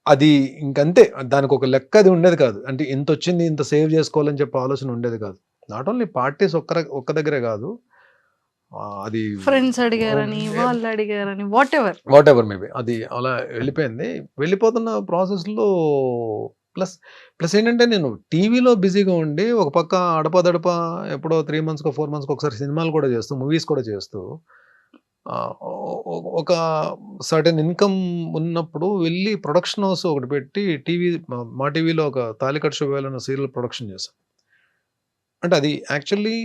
అది ఇంకంతే. దానికి ఒక లెక్క అది ఉండేది కాదు. అంటే ఇంత వచ్చింది, ఇంత సేవ్ చేసుకోవాలని చెప్పి ఆలోచన ఉండేది కాదు. నాట్ ఓన్లీ పార్టీస్ ఒక్క దగ్గరే కాదు, అది ఫ్రెండ్స్ అడిగారని, వాళ్ళు అడిగారని, వాట్ ఎవర్ మేబీ అది అలా వెళ్ళిపోయింది. వెళ్ళిపోతున్న ప్రాసెస్లో ప్లస్ ఏంటంటే నేను టీవీలో బిజీగా ఉండి ఒక పక్క అడపదడప ఎప్పుడో 3 monthsకో 4 monthsకో ఒకసారి సినిమాలు కూడా చేస్తూ, మూవీస్ కూడా చేస్తూ, ఒక సర్టెన్ ఇన్కమ్ ఉన్నప్పుడు వెళ్ళి ప్రొడక్షన్ హౌస్ ఒకటి పెట్టి మా టీవీలో ఒక తాలికట్ శుభవేళ సీరియల్ ప్రొడక్షన్ చేశాం. అంటే అది యాక్చువల్లీ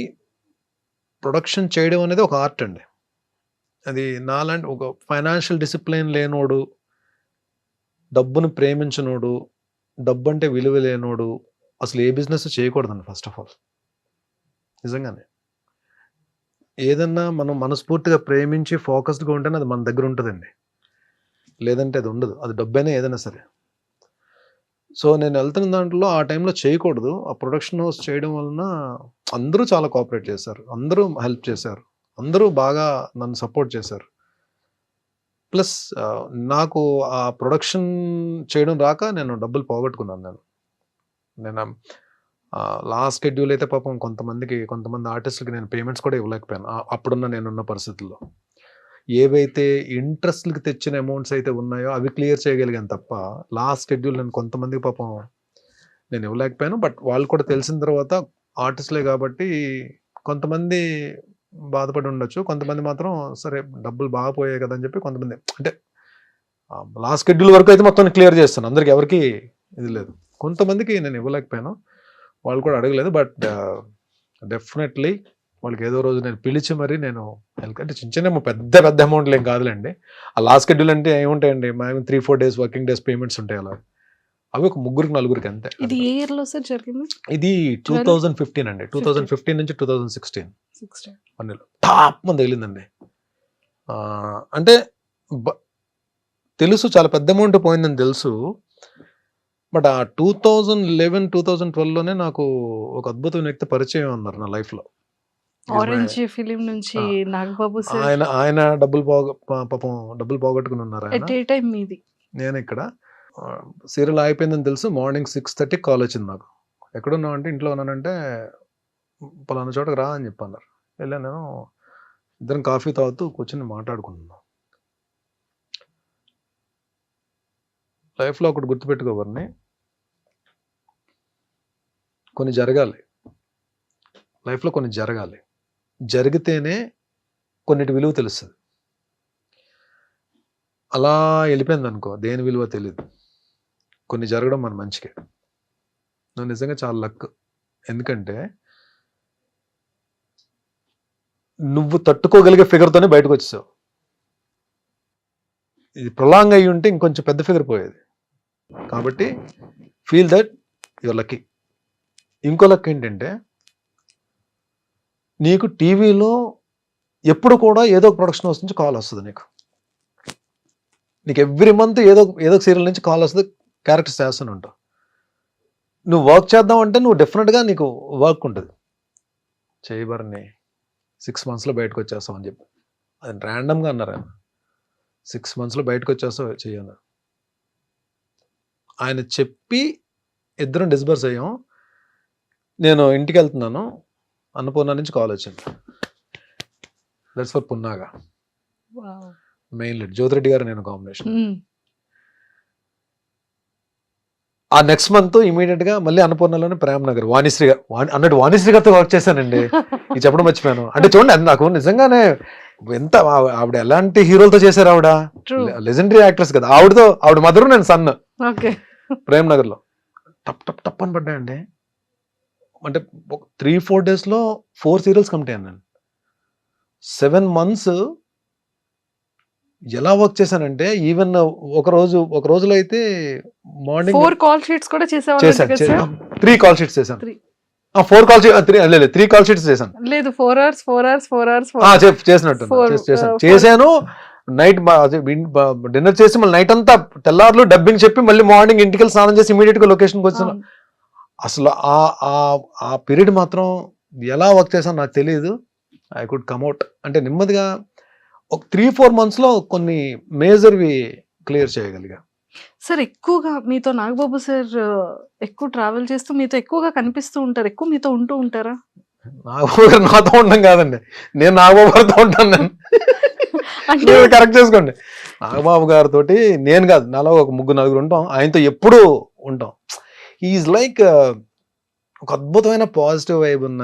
ప్రొడక్షన్ చేయడం అనేది ఒక ఆర్ట్ అండి. అది నాలాంటి ఒక ఫైనాన్షియల్ డిసిప్లిన్ లేనోడు, డబ్బును ప్రేమించనోడు, డబ్బు అంటే విలువ లేనోడు అసలు ఏ బిజినెస్ చేయకూడదండి. ఫస్ట్ ఆఫ్ ఆల్ నిజంగానే ఏదన్నా మనం మనస్ఫూర్తిగా ప్రేమించి ఫోకస్డ్గా ఉంటేనే అది మన దగ్గర ఉంటుందండి, లేదంటే అది ఉండదు. అది డబ్బైనా ఏదైనా సరే. సో నేను వెళ్తున్న దాంట్లో ఆ టైంలో చేయకూడదు. ఆ ప్రొడక్షన్ హౌస్ చేయడం వలన అందరూ చాలా కోఆపరేట్ చేశారు, అందరూ హెల్ప్ చేశారు, అందరూ బాగా నన్ను సపోర్ట్ చేశారు. ప్లస్ నాకు ఆ ప్రొడక్షన్ చేయడం రాక నేను డబ్బులు పోగొట్టుకున్నాను. నేను లాస్ట్ షెడ్యూల్ అయితే పాపం కొంతమంది ఆర్టిస్టులకి నేను పేమెంట్స్ కూడా ఇవ్వలేకపోయాను అప్పుడున్న నేనున్న పరిస్థితుల్లో. ఏవైతే ఇంట్రెస్ట్లకి తెచ్చిన అమౌంట్స్ అయితే ఉన్నాయో అవి క్లియర్ చేయగలిగాను తప్ప, లాస్ట్ షెడ్యూల్ నేను కొంతమందికి పాపం నేను ఇవ్వలేకపోయాను. బట్ వాళ్ళు కూడా తెలిసిన తర్వాత ఆర్టిస్టులే కాబట్టి కొంతమంది బాధపడి ఉండొచ్చు, కొంతమంది మాత్రం సరే డబ్బులు బాగా పోయాయి కదా అని చెప్పి కొంతమంది, అంటే లాస్ట్ షెడ్యూల్ వరకు అయితే మొత్తం క్లియర్ చేస్తాను, అందరికి ఎవరికి ఇది లేదు. కొంతమందికి నేను ఇవ్వలేకపోయాను, వాళ్ళు కూడా అడగలేదు. బట్ డెఫినెట్లీ వాళ్ళకి ఏదో రోజు నేను పిలిచి మరి నేను అంటే చిన్న పెద్ద అమౌంట్లు ఏం కాదులేండి. ఆ లాస్ట్ షెడ్యూల్ అంటే ఏముంటాయండి, మేము 3-4 days వర్కింగ్ డేస్ పేమెంట్స్ ఉంటాయి. అలా అవి ఒక 3-4 అంతే. ఇది ఏ ఇయర్ లో సార్ జరిగింది? ఇది 2015 అండి. 2015 నుంచి 2016 టాప్ మంది తగిలిందండి. అంటే తెలుసు చాలా పెద్ద అమౌంట్ పోయిందని తెలుసు. బట్ ఆ 2011-2012లోనే నాకు ఒక అద్భుతమైన వ్యక్తి పరిచయం ఉన్నారు నా లైఫ్లో. ఆరెంజ్ ఫిలిం నుంచి నాగబాబు సార్. ఆయన పాపం డబ్బులు పోగొట్టుకుని ఉన్నారు. నేను ఇక్కడ సీరియల్ అయిపోయిందని తెలుసు. మార్నింగ్ 6:30 కాల్ వచ్చింది నాకు. ఎక్కడున్నావు అంటే ఇంట్లో ఉన్నానంటే పలానా చోటకి రా అని చెప్పన్నారు. వెళ్ళాను. నేను ఇద్దరం కాఫీ తాగుతూ కూర్చొని మాట్లాడుకుంటున్నాను. లైఫ్లో ఒకటి గుర్తుపెట్టుకోవాలని, కొన్ని జరగాలి, లైఫ్లో కొన్ని జరగాలి, జరిగితేనే కొన్నిటి విలువ తెలుస్తుంది. అలా వెళ్ళిపోయింది అనుకో, దేని విలువ తెలియదు. కొన్ని జరగడం మన మంచికే. నువ్వు నిజంగా చాలా లక్. ఎందుకంటే నువ్వు తట్టుకోగలిగే ఫిగర్తోనే బయటకు వచ్చేసావు. ఇది ప్రొలాంగ్ అయ్యి ఉంటే ఇంకొంచెం పెద్ద ఫిగర్ పోయేది. కాబట్టి ఫీల్ దట్ యువర్ లక్కీ. ఇంకో లక్ ఏంటంటే, నీకు టీవీలో ఎప్పుడు కూడా ఏదో ఒక ప్రొడక్షన్ హౌస్ నుంచి కాల్ వస్తుంది. నీకు ఎవ్రీ మంత్ ఏదో ఒక సీరియల్ నుంచి కాల్ వస్తుంది, క్యారెక్టర్స్ చేస్తూనే ఉంటావు. నువ్వు వర్క్ చేద్దాం అంటే నువ్వు డెఫినెట్గా నీకు వర్క్ ఉంటుంది. చేయబరని 6 monthsలో బయటకు వచ్చేస్తావు అని చెప్పి, అది ర్యాండమ్గా అన్నారు ఆయన. 6 monthsలో బయటకు వచ్చేస్తావు చెయ్యను ఆయన చెప్పి ఇద్దరం డిస్బర్స్ అయ్యాం. నేను ఇంటికి వెళ్తున్నాను, అన్నపూర్ణ నుంచి కాల్ వచ్చింది. That's for Punnaga. Main lead Jyothi Reddy గారు నేను కాంబినేషన్. ఆ నెక్స్ట్ మంత్ ఇమీడియట్ గా మళ్ళీ అన్నపూర్ణలోనే ప్రేమ్ నగర్ వాణిశ్రీ అన్నట్టు వాణిశ్రీ గారితో వర్క్ చేశానండి. ఇది చెప్పడం మర్చిపోయాను. అంటే చూడండి, నాకు నిజంగానే ఎంత ఆవిడ ఎలాంటి హీరోలతో చేశారు. ఆవిడ లెజెండరీ యాక్ట్రెస్ కదా. ఆవిడ మదరు, నేను సన్. ప్రేమ్ నగర్ లో టప్ టప్ టప్ అని పడ్డాయండి. అంటే 3-4 days లో 4 serials కంప్లీట్ అయ్యాను నేను. 7 months ఎలా వర్క్ చేశానంటే, ఈవెన్ ఒక రోజులో అయితే మార్నింగ్ 4 call sheets కూడా చేశాను. 3 call sheets చేశాను. 4 call sheets 3 call sheets చేశాను. లేదు 4 hours చేసినట్టు చేశాను. నైట్ డిన్నర్ చేసి మళ్ళీ నైట్ అంతా తెల్లారులు డబ్బింగ్ చెప్పి మళ్ళీ మార్నింగ్ ఇంటికి వెళ్ళి స్నానం చేసి ఇమీడియట్ గా లొకేషన్కి వచ్చాను. అసలు ఆ పీరియడ్ మాత్రం ఎలా వర్క్ చేశాను నాకు తెలియదు. ఐ కుడ్ కమ్అట్ అంటే నెమ్మదిగా ఒక 3-4 monthsలో కొన్ని మేజర్వి క్లియర్ చేయగలిగా. సార్ ఎక్కువగా మీతో నాగబాబు సార్ ఎక్కువ ట్రావెల్ చేస్తూ మీతో ఎక్కువగా కనిపిస్తూ ఉంటారు, ఎక్కువ మీతో ఉంటూ ఉంటారా? నాగబాబు గారు నాతో ఉండడం కాదండి, నేను నాగబాబు గారితో ఉంటాను. నేను అంటే కరెక్ట్ చేసుకోండి. నాగబాబు గారితో నేను కాదు, నాలో ఒక 3-4 ఉంటాం. ఆయనతో ఎప్పుడూ ఉంటాం. ఈజ్ లైక్ ఒక అద్భుతమైన పాజిటివ్ వైబ్ ఉన్న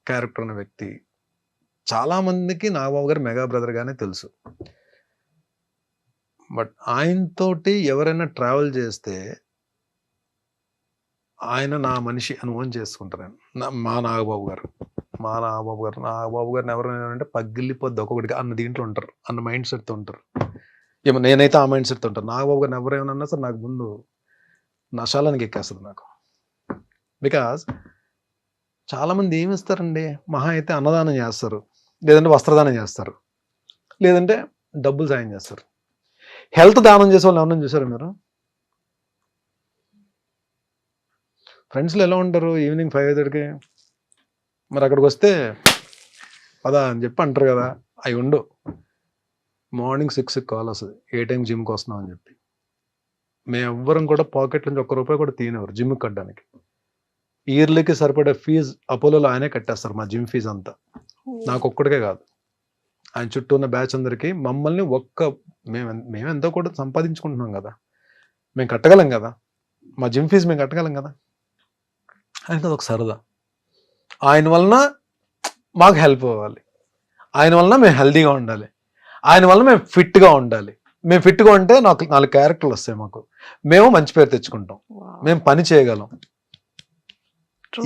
క్యారెక్టర్ ఉన్న వ్యక్తి. చాలా మందికి నాగబాబు గారు మెగా బ్రదర్ గానే తెలుసు. బట్ ఆయనతోటి ఎవరైనా ట్రావెల్ చేస్తే ఆయన నా మనిషి అనుభవం చేసుకుంటారు. మా నాగబాబు గారు నాగబాబు గారిని ఎవరైనా అంటే పగిలిపోద్ది ఒక్కొక్కటిగా అన్న దీంట్లో ఉంటారు, అన్న మైండ్ సెట్తో ఉంటారు. ఏమో నేనైతే ఆ మైండ్ సెట్తో ఉంటాను. నాగబాబు గారిని ఎవరేమన్నా సరే నాకు ముందు నశాలానికి ఎక్కేస్తుంది నాకు. బికాజ్ చాలామంది ఏమి ఇస్తారండి, మహా అయితే అన్నదానం చేస్తారు, లేదంటే వస్త్రదానం చేస్తారు, లేదంటే డబ్బులు సాయం చేస్తారు. హెల్త్ దానం చేసే వాళ్ళు ఎవరైనా చూసారు మీరు? ఫ్రెండ్స్లో ఎలా ఉంటారు? ఈవినింగ్ 5:30కి మరి అక్కడికి వస్తే పదా అని చెప్పి అంటారు కదా, అవి ఉండు. మార్నింగ్ 6కి కాల్ వస్తుంది, ఏ టైం జిమ్కి వస్తున్నాం అని చెప్పి. మేము ఎవ్వరం కూడా పాకెట్ నుంచి ₹1 కూడా తీయనివ్వరు జిమ్కి కట్టడానికి. ఇయర్లీకి సరిపడే ఫీజు అపోలోలో ఆయనే కట్టేస్తారు, మా జిమ్ ఫీజు అంతా. నాకు ఒక్కడికే కాదు, ఆయన చుట్టూ ఉన్న బ్యాచ్ అందరికీ. మమ్మల్ని మేము ఎంతో కూడా సంపాదించుకుంటున్నాం కదా, మేము కట్టగలం కదా, మా జిమ్ ఫీజు మేము కట్టగలం కదా. ఆయనకి అదొక సరదా. ఆయన వలన మాకు హెల్ప్ అవ్వాలి, ఆయన వలన మేము హెల్తీగా ఉండాలి, ఆయన వలన మేము ఫిట్గా ఉండాలి. మేము ఫిట్గా ఉంటే 4 క్యారెక్టర్లు వస్తాయి మాకు, మేము మంచి పేరు తెచ్చుకుంటాం, మేము పని చేయగలం.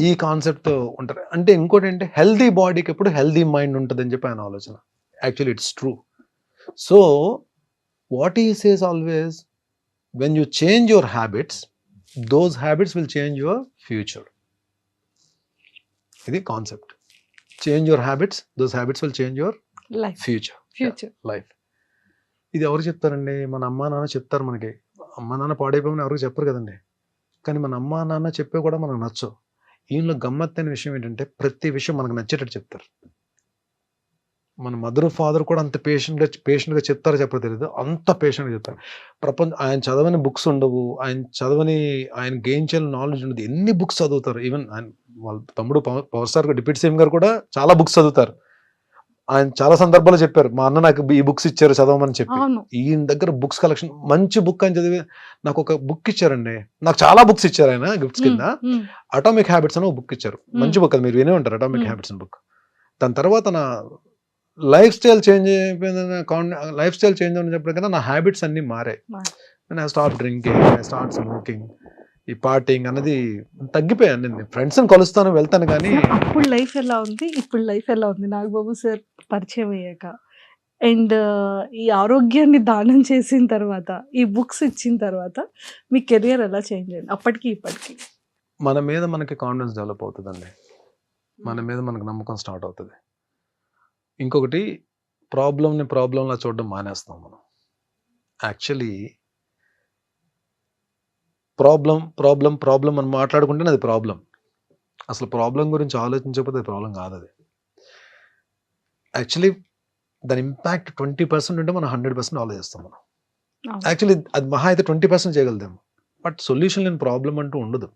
ఈ కాన్సెప్ట్తో ఉంటారు. అంటే ఇంకోటి ఏంటి, హెల్తీ బాడీకి ఎప్పుడు హెల్తీ మైండ్ ఉంటుంది అని చెప్పి ఆయన ఆలోచన. Actually it's true. So what he says always, when you change your habits, those habits will change your future. ఇది concept. Change your habits, those habits will change your future life. ఇది ఎవరు చెప్తారండి? మన అమ్మా నాన్న చెప్తారు మనకి. అమ్మా నాన్న పాడైపోమని ఎవరికి చెప్పరు కదండి. కానీ మన అమ్మా నాన్న చెప్పే కూడా మనకు నచ్చవు. ఈయనలో గమ్మత్తైన విషయం ఏంటంటే, ప్రతి విషయం మనకు నచ్చేటట్టు చెప్తారు. మన మదర్ ఫాదర్ కూడా అంత పేషెంట్గా చెప్తారో చెప్పరో తెలియదు, అంత పేషెంట్గా చెప్తారు. ఆయన చదవని బుక్స్ ఉండవు, ఆయన గెయిన్ చేయాలని నాలెడ్జ్ ఉండదు. ఎన్ని బుక్స్ చదువుతారు. ఈవెన్ ఆయన వాళ్ళ తమ్ముడు పవర్ స్టార్ డిప్యూటీ సీఎం గారు కూడా చాలా బుక్స్ చదువుతారు. ఆయన చాలా సందర్భాల్లో చెప్పారు, మా అన్న నాకు ఈ బుక్స్ ఇచ్చారు చదవమని చెప్పి. అవును. ఈయన దగ్గర బుక్స్ కలెక్షన్, మంచి బుక్ అని చదివి నాకు ఒక బుక్ ఇచ్చారండి. నాకు చాలా బుక్స్ ఇచ్చారు ఆయన గిఫ్ట్స్ కింద. అటామిక్ హ్యాబిట్స్ అని ఒక బుక్ ఇచ్చారు. మంచి బుక్, అది మీరు వినే ఉంటారు, అటామిక్ హ్యాబిట్స్ అని బుక్. దాని తర్వాత నా లైఫ్ స్టైల్ చేంజ్ అయిపోయింది. లైఫ్ స్టైల్ చేంజ్ అని చెప్పడం కన్నా నా హ్యాబిట్స్ అన్ని మారాయి. I stop drinking, I start smoking, ఈ పార్టీంగ్ అన్నది తగ్గిపోయాను. నేను ఫ్రెండ్స్ని కలుస్తాను, వెళ్తాను, కానీ అప్పుడు లైఫ్ ఎలా ఉంది, ఇప్పుడు లైఫ్ ఎలా ఉంది నాగబాబు సార్ పరిచయం అయ్యాక, అండ్ ఈ ఆరోగ్యాన్ని దానం చేసిన తర్వాత, ఈ బుక్స్ ఇచ్చిన తర్వాత మీ కెరియర్ ఎలా చేంజ్ అయింది అప్పటికి ఇప్పటికి? మన మీద మనకి కాన్ఫిడెన్స్ డెవలప్ అవుతుందండి, మన మీద మనకు నమ్మకం స్టార్ట్ అవుతుంది. ఇంకొకటి, ప్రాబ్లంలా చూడడం మానేస్తాం మనం. యాక్చువల్లీ ప్రాబ్లం అని మాట్లాడుకుంటేనే అది ప్రాబ్లం. అసలు ప్రాబ్లం గురించి ఆలోచించకపోతే అది ప్రాబ్లం కాదు. అది యాక్చువల్లీ దాని ఇంపాక్ట్ 20% ఉంటే మనం 100% ఆలోచిస్తాం మనం. యాక్చువల్లీ అది మహా అయితే 20% చేయగలుగుతాము. బట్ సొల్యూషన్ లేని ప్రాబ్లం అంటూ ఉండదు.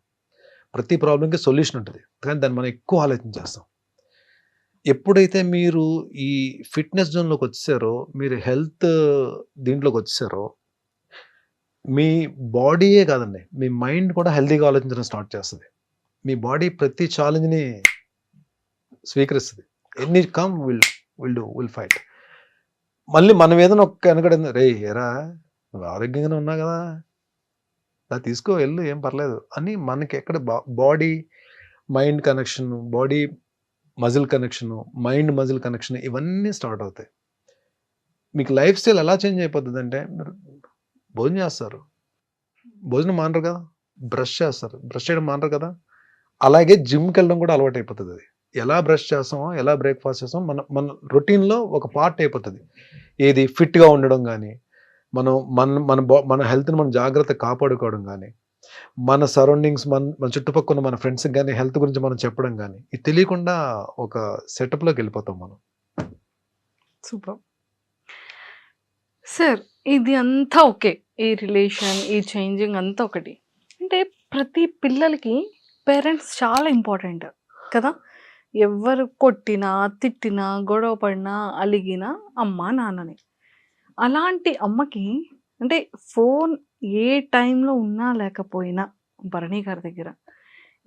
ప్రతి ప్రాబ్లంకి సొల్యూషన్ ఉంటుంది, కానీ దాన్ని మనం ఎక్కువ ఆలోచించేస్తాం. ఎప్పుడైతే మీరు ఈ ఫిట్నెస్ జోన్లోకి వచ్చేసారో, మీరు హెల్త్ దీంట్లోకి వచ్చేసారో, మీ బాడీయే కాదండి, మీ మైండ్ కూడా హెల్తీగా ఆలోచించడం స్టార్ట్ చేస్తుంది. మీ బాడీ ప్రతి ఛాలెంజ్ని స్వీకరిస్తుంది. ఎన్ని కమ్ విల్ ఫైట్. మళ్ళీ మనం ఏదైనా ఒక్క వెనకడింది, రే ఎరా నువ్వు ఆరోగ్యంగానే ఉన్నా కదా, అలా తీసుకో వెళ్ళు, ఏం పర్లేదు అని మనకి ఎక్కడ body mind connection, body muscle connection, mind muscle connection, ఇవన్నీ స్టార్ట్ అవుతాయి. మీకు లైఫ్ స్టైల్ ఎలా చేంజ్ అయిపోతుంది అంటే, మీరు భోజనం చేస్తారు, భోజనం మానరు కదా, బ్రష్ చేస్తారు, బ్రష్ చేయడం మానరు కదా, అలాగే జిమ్కి వెళ్ళడం కూడా అలవాటు అయిపోతుంది. అది ఎలా బ్రష్ చేస్తామో, ఎలా బ్రేక్ఫాస్ట్ చేస్తామో మన రొటీన్లో ఒక పార్ట్ అయిపోతుంది. ఏది ఫిట్గా ఉండడం కానీ, మన హెల్త్ని మనం జాగ్రత్తగా కాపాడుకోవడం కానీ, మన సరౌండింగ్స్, మన చుట్టుపక్కల మన ఫ్రెండ్స్కి కానీ హెల్త్ గురించి మనం చెప్పడం కానీ, ఇది తెలియకుండా ఒక సెటప్లోకి వెళ్ళిపోతాం మనం. Super sir. ఇది అంతా ఓకే, ఈ రిలేషన్, ఈ చేంజింగ్ అంతా ఒకటి. అంటే ప్రతి పిల్లలకి పేరెంట్స్ చాలా ఇంపార్టెంట్ కదా. ఎవరు కొట్టినా, తిట్టినా, గొడవ పడినా, అలిగినా అమ్మ నాన్నని. అలాంటి అమ్మకి అంటే ఫోన్ ఏ టైంలో ఉన్నా లేకపోయినా భరణి గారి దగ్గర,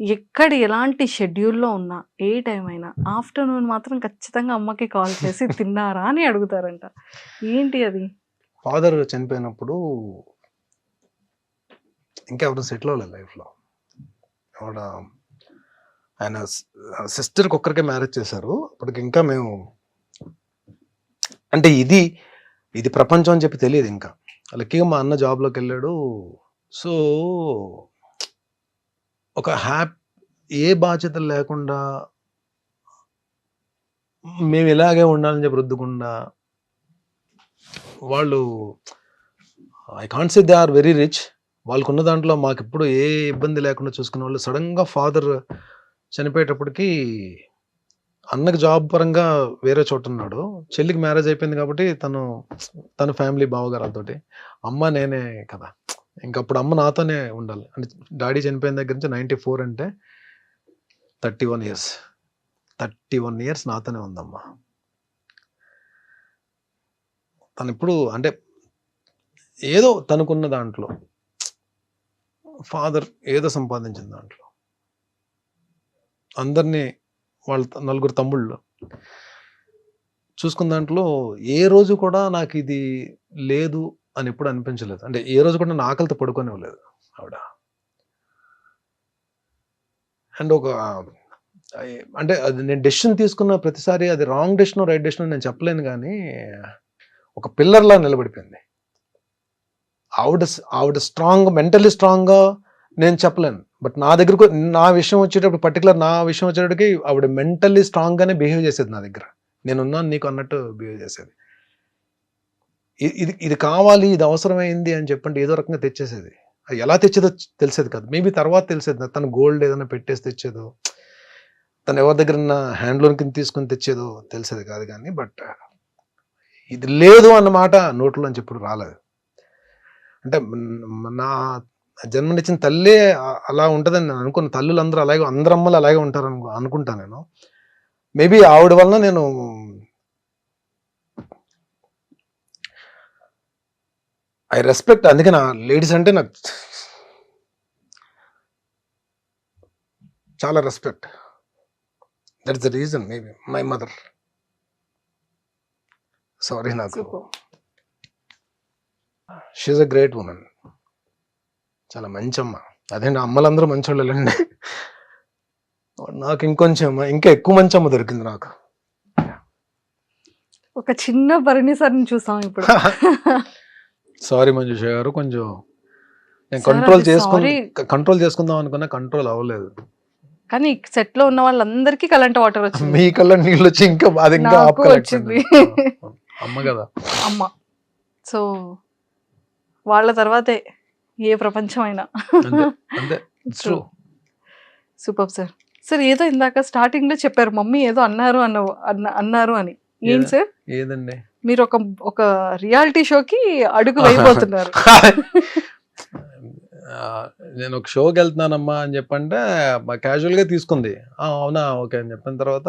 ఎక్కడ ఎలాంటి షెడ్యూల్లో ఉన్నా, ఏ టైం అయినా ఆఫ్టర్నూన్ మాత్రం ఖచ్చితంగా అమ్మకి కాల్ చేసి తిన్నారా అని అడుగుతారంట. ఏంటి అది? ఫాదర్ చనిపోయినప్పుడు ఇంకెవరు సెటిల్ అవ్వలేదు లైఫ్లో. ఆవిడ ఆయన సిస్టర్కి ఒక్కరికే మ్యారేజ్ చేశారు. అప్పటికి ఇంకా మేము అంటే ఇది ప్రపంచం అని చెప్పి తెలియదు ఇంకా. లక్కీగా మా అన్న జాబ్లోకి వెళ్ళాడు. సో ఒక ఏ బాధ్యతలు లేకుండా మేము ఇలాగే ఉండాలని చెప్పి రుద్దకుండా, వాళ్ళు I can't say they are very rich, వాళ్ళకున్న దాంట్లో మాకు ఎప్పుడు ఏ ఇబ్బంది లేకుండా చూసుకునే వాళ్ళు. సడన్గా ఫాదర్ చనిపోయేటప్పటికి అన్నకి జాబ్ పరంగా వేరే చోట ఉన్నాడు, చెల్లికి మ్యారేజ్ అయిపోయింది కాబట్టి తన ఫ్యామిలీ బావగారాలతోటి, అమ్మ నేనే కదా, ఇంకప్పుడు అమ్మ నాతోనే ఉండాలి. అంటే డాడీ చనిపోయిన దగ్గర నుంచి 94 అంటే 31 ఇయర్స్ నాతోనే ఉందమ్మా. తను ఇప్పుడు అంటే ఏదో తనకున్న దాంట్లో, ఫాదర్ ఏదో సంపాదించిన దాంట్లో, అందరినీ వాళ్ళ 4 తమ్ముళ్ళు చూసుకున్న దాంట్లో ఏ రోజు కూడా నాకు ఇది లేదు అని ఎప్పుడు అనిపించలేదు. అంటే ఏ రోజు కూడా నా ఆకలితో పడుకోనివ్వలేదు ఆవిడ. అండ్ అంటే అది నేను డెసిషన్ తీసుకున్న ప్రతిసారి అది రాంగ్ డెసిషన్ రైట్ డెసిషన్ నేను చెప్పలేను, కానీ ఒక పిల్లర్లా నిలబడిపోయింది ఆవిడ స్ట్రాంగ్, మెంటలీ స్ట్రాంగ్గా నేను చెప్పలేను. బట్ నా విషయం వచ్చేటప్పుడు, పర్టికులర్ నా విషయం వచ్చేటప్పటికి ఆవిడ మెంటల్లీ స్ట్రాంగ్గానే బిహేవ్ చేసేది నా దగ్గర. నేనున్నాను నీకు అన్నట్టు బిహేవ్ చేసేది. ఇది కావాలి, ఇది అవసరమైంది అని చెప్పండి ఏదో రకంగా తెచ్చేసేది. అది ఎలా తెచ్చేదో తెలిసేది కాదు, మేబీ తర్వాత తెలిసేది. తను గోల్డ్ ఏదైనా పెట్టేసి తెచ్చేదో, తను ఎవరి దగ్గర హ్యాండ్ లోన్ కింద తీసుకుని తెచ్చేదో తెలిసేది కాదు. కానీ బట్ ఇది లేదు అన్నమాట నోట్లోంచి ఎప్పుడు రాలేదు. అంటే నా జన్మనిచ్చిన తల్లే అలా ఉంటుందని నేను అనుకున్న. తల్లులు అందరూ అలాగే, అందరు అమ్మలు అలాగే ఉంటారు అనుకుంటాను నేను. మేబీ ఆవిడ వలన నేను ఐ రెస్పెక్ట్, అందుకే నా లేడీస్ అంటే నాకు చాలా respect. That's the reason, maybe my mother. Sorry, నాకు షీఈ్ అ గ్రేట్ ఉమెన్, చాలా మంచి అమ్మ. అదే నా అమ్మలందరూ మంచోళ్ళండి, నాకు ఇంకా ఎక్కువ మంచి అమ్మ దొరికింది నాకు. ఒక చిన్న భరణి సార్ని చూసాం ఇప్పుడు. సారీ మంజుష గారు, కొంచెం నేను Sir, కంట్రోల్ చేసుకుందాం అనుకున్నా, కంట్రోల్ అవ్వలేదు. కానీ సెట్ లో ఉన్న వాళ్ళందరికీ కరెంట్ వాటర్ వచ్చింది, మీ కళ్ళ నీళ్ళు వచ్చి ఇంకా అది ఇంకా నాకు వచ్చింది. అమ్మ కదా అమ్మ. సో వాళ్ళ తర్వాతే ఏ ప్రపంచం అయినా. అంతే, ట్రూ. Super sir. సార్ ఏదో ఇందాక స్టార్టింగ్ లో చెప్పారు మమ్మీ ఏదో అన్నారు అని. ఏం సార్? ఏదండి? మీరు ఒక రియాలిటీ షోకి అడుగు వేయబోతున్నారు. నేను ఒక షోకి వెళ్తున్నానమ్మా అని చెప్పంటే క్యాజువల్గా తీసుకుంది. అవునా, ఓకే అని చెప్పిన తర్వాత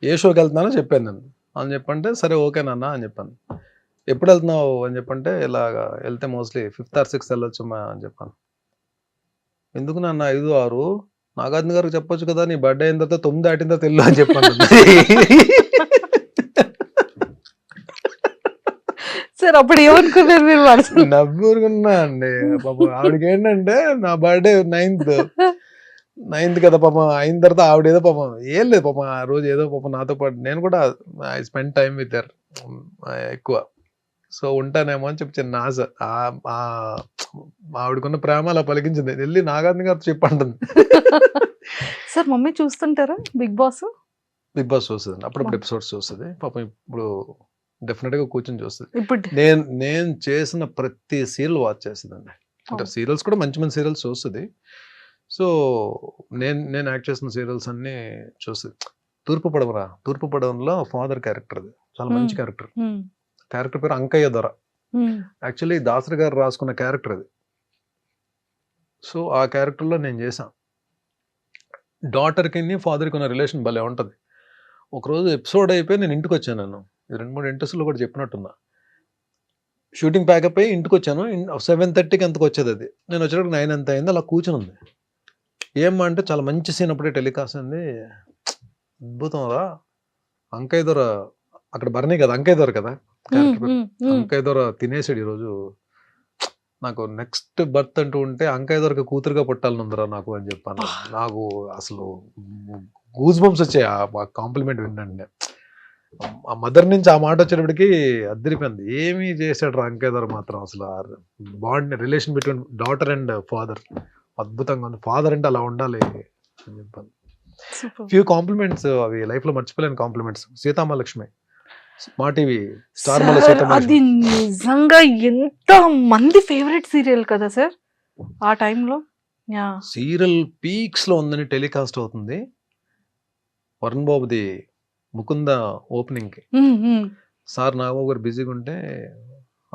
ఏ షోకి వెళ్తున్నానో చెప్పాను నేను. అని చెప్పంటే సరే ఓకేనన్నా అని చెప్పాను. ఎప్పుడు వెళ్తున్నావు అని చెప్పంటే ఇలాగా వెళ్తే మోస్ట్లీ 5th or 6th వెళ్ళొచ్చమ్మా అని చెప్పాను. ఎందుకు నాన్న 5, 6? నాగార్జున గారికి చెప్పొచ్చు కదా, నీ బర్త్డే అయిన తర్వాత 9 దాటిన తర్వాత వెళ్ళు అని చెప్పాను. సార్ అప్పుడు ఏమనుకున్నారు మీరు? నవ్వుకున్నా అండి. పాపం ఆవిడకి ఏంటంటే నా బర్త్డే 9th కదా పాపం, అయిన తర్వాత ఆవిడ ఏదో పాపం ఏం లేదు పాపం ఆ రోజు ఏదో పాపం నాతో పాటు, నేను కూడా I spend time with her ఎక్కువ. సో ఉంటానేమో అని చెప్పి చిన్న ఆశ. ఆవిడకున్న ప్రేమ అలా పలికించింది. వెళ్ళి నాగార్జున గారితో చెప్పంటుంది. సార్ మమ్మీ చూస్తుంటారా బిగ్ బాస్? బిగ్ బాస్ చూస్తుంది, అప్పుడప్పుడు ఎపిసోడ్స్ చూస్తుంది. పాపం ఇప్పుడు డెఫినెట్ గా కూర్చొని చూస్తుంది. ఇప్పుడు నేను చేసిన ప్రతి సీరియల్ వాచ్ చేస్తుందండి. అంటే సీరియల్స్ కూడా మంచి మంచి సీరియల్స్ చూస్తుంది. సో నేను యాక్ట్ చేసిన సీరియల్స్ అన్ని చూస్తుంది. తూర్పు పడవలో ఫాదర్ క్యారెక్టర్, అది చాలా మంచి క్యారెక్టర్. క్యారెక్టర్ పేరు అంకయ్య దొర. యాక్చువల్లీ దాసరి గారు రాసుకున్న క్యారెక్టర్ అది. సో ఆ క్యారెక్టర్లో నేను చేశాను. డాటర్కి ఫాదర్కి ఉన్న రిలేషన్ భలే ఉంటుంది. ఒకరోజు ఎపిసోడ్ అయిపోయి నేను ఇంటికి వచ్చాను. నేను 2-3 ఇంట్రెస్ట్లో కూడా చెప్పినట్టున్నా. షూటింగ్ ప్యాకప్ అయ్యి ఇంటికి వచ్చాను. 7:30కి ఎంతకు వచ్చేది అది. నేను వచ్చేటప్పుడు 9 ఎంత అయింది. అలా కూర్చొని ఉంది. ఏమ్మా అంటే చాలా మంచి సీన్ అప్పుడే టెలికాస్ట్ అయింది. అద్భుతం రా, అంకయ్య దొర అక్కడ బర్నీ కదా, అంకయ్య దొర కదా క్యారెక్టర్ పేరు. అంకయ్య దొర తినేసాడు ఈరోజు. నాకు నెక్స్ట్ బర్త్ అంటూ ఉంటే అంకయ్య దొరకి కూతురుగా పుట్టాలనుందిరా నాకు అని చెప్పాను. నాకు అసలు గూస్ బంప్స్ వచ్చాయి ఆ కాంప్లిమెంట్ వినండి. ఆ మదర్ నుంచి ఆ మాట వచ్చేటప్పటికి అద్దరిపోయింది. ఏమీ చేశాడు రా అంకయ్య దొర మాత్రం. అసలు bond, relation between daughter and father అద్భుతంగా ఉంది. ఫాదర్ అంటే అలా ఉండాలి అని చెప్పాను. ఫ్యూ కాంప్లిమెంట్స్, అవి లైఫ్ లో మర్చిపోలేని కాంప్లిమెంట్స్. సీతామహాలక్ష్మి మా టీవీ స్టార్ మల అది నిజంగా ఎంత మంది ఫేవరెట్ సీరియల్ కదా సార్ ఆ టైంలో. సీరియల్ పీక్స్ లో ఉందని టెలికాస్ట్ అవుతుంది. వరుణ్ బాబుది ముకుంద ఓపెనింగ్ కి సార్ నాగబాబు గారు బిజీగా ఉంటే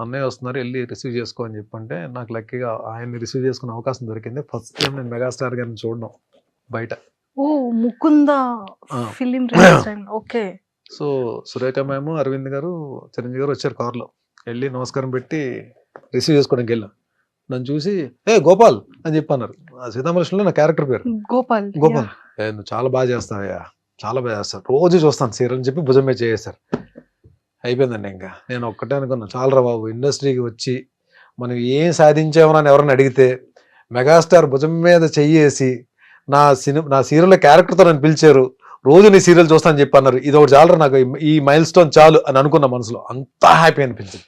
అన్నయ్య వస్తున్నారు వెళ్ళి రిసీవ్ చేసుకో అని చెప్పంటే నాకు లక్కీగా ఆయన్ని రిసీవ్ చేసుకునే అవకాశం దొరికింది. ఫస్ట్ టైం నేను మెగాస్టార్ గారిని చూడడం బయట. ఓ Mukunda film okay. So Surekha ma'am, Aravind గారు, చిరంజీవి గారు వచ్చారు కార్లో. వెళ్ళి నమస్కారం పెట్టి రిసీవ్ చేసుకోవడానికి వెళ్ళాం. నన్ను చూసి గోపాల్ అని చెప్పి అన్నారు. సీతామహాలక్ష్మిలో నా క్యారెక్టర్ పేరు గోపాల్. నువ్వు చాలా బాగా చేస్తావయ్యా, చాలా బాగా చేస్తాను, రోజు చూస్తాను సీరియల్ అని చెప్పి భుజం మీద చేశారు. అయిపోయిందండి. ఇంకా నేను ఒక్కటే అనుకున్నాను, చాలరా బాబు, ఇండస్ట్రీకి వచ్చి మనం ఏం సాధించామని ఎవరైనా అడిగితే మెగాస్టార్ భుజం మీద చెయ్యేసి నా సీరియల్ క్యారెక్టర్తో నన్ను పిలిచారు, రోజు నీ సీరియల్ చూస్తానని చెప్పి అన్నారు. ఇది ఒకటి చాలరా నాకు, ఈ మైల్ స్టోన్ చాలు అని అనుకున్న మనసులో. అంతా హ్యాపీ అనిపించింది.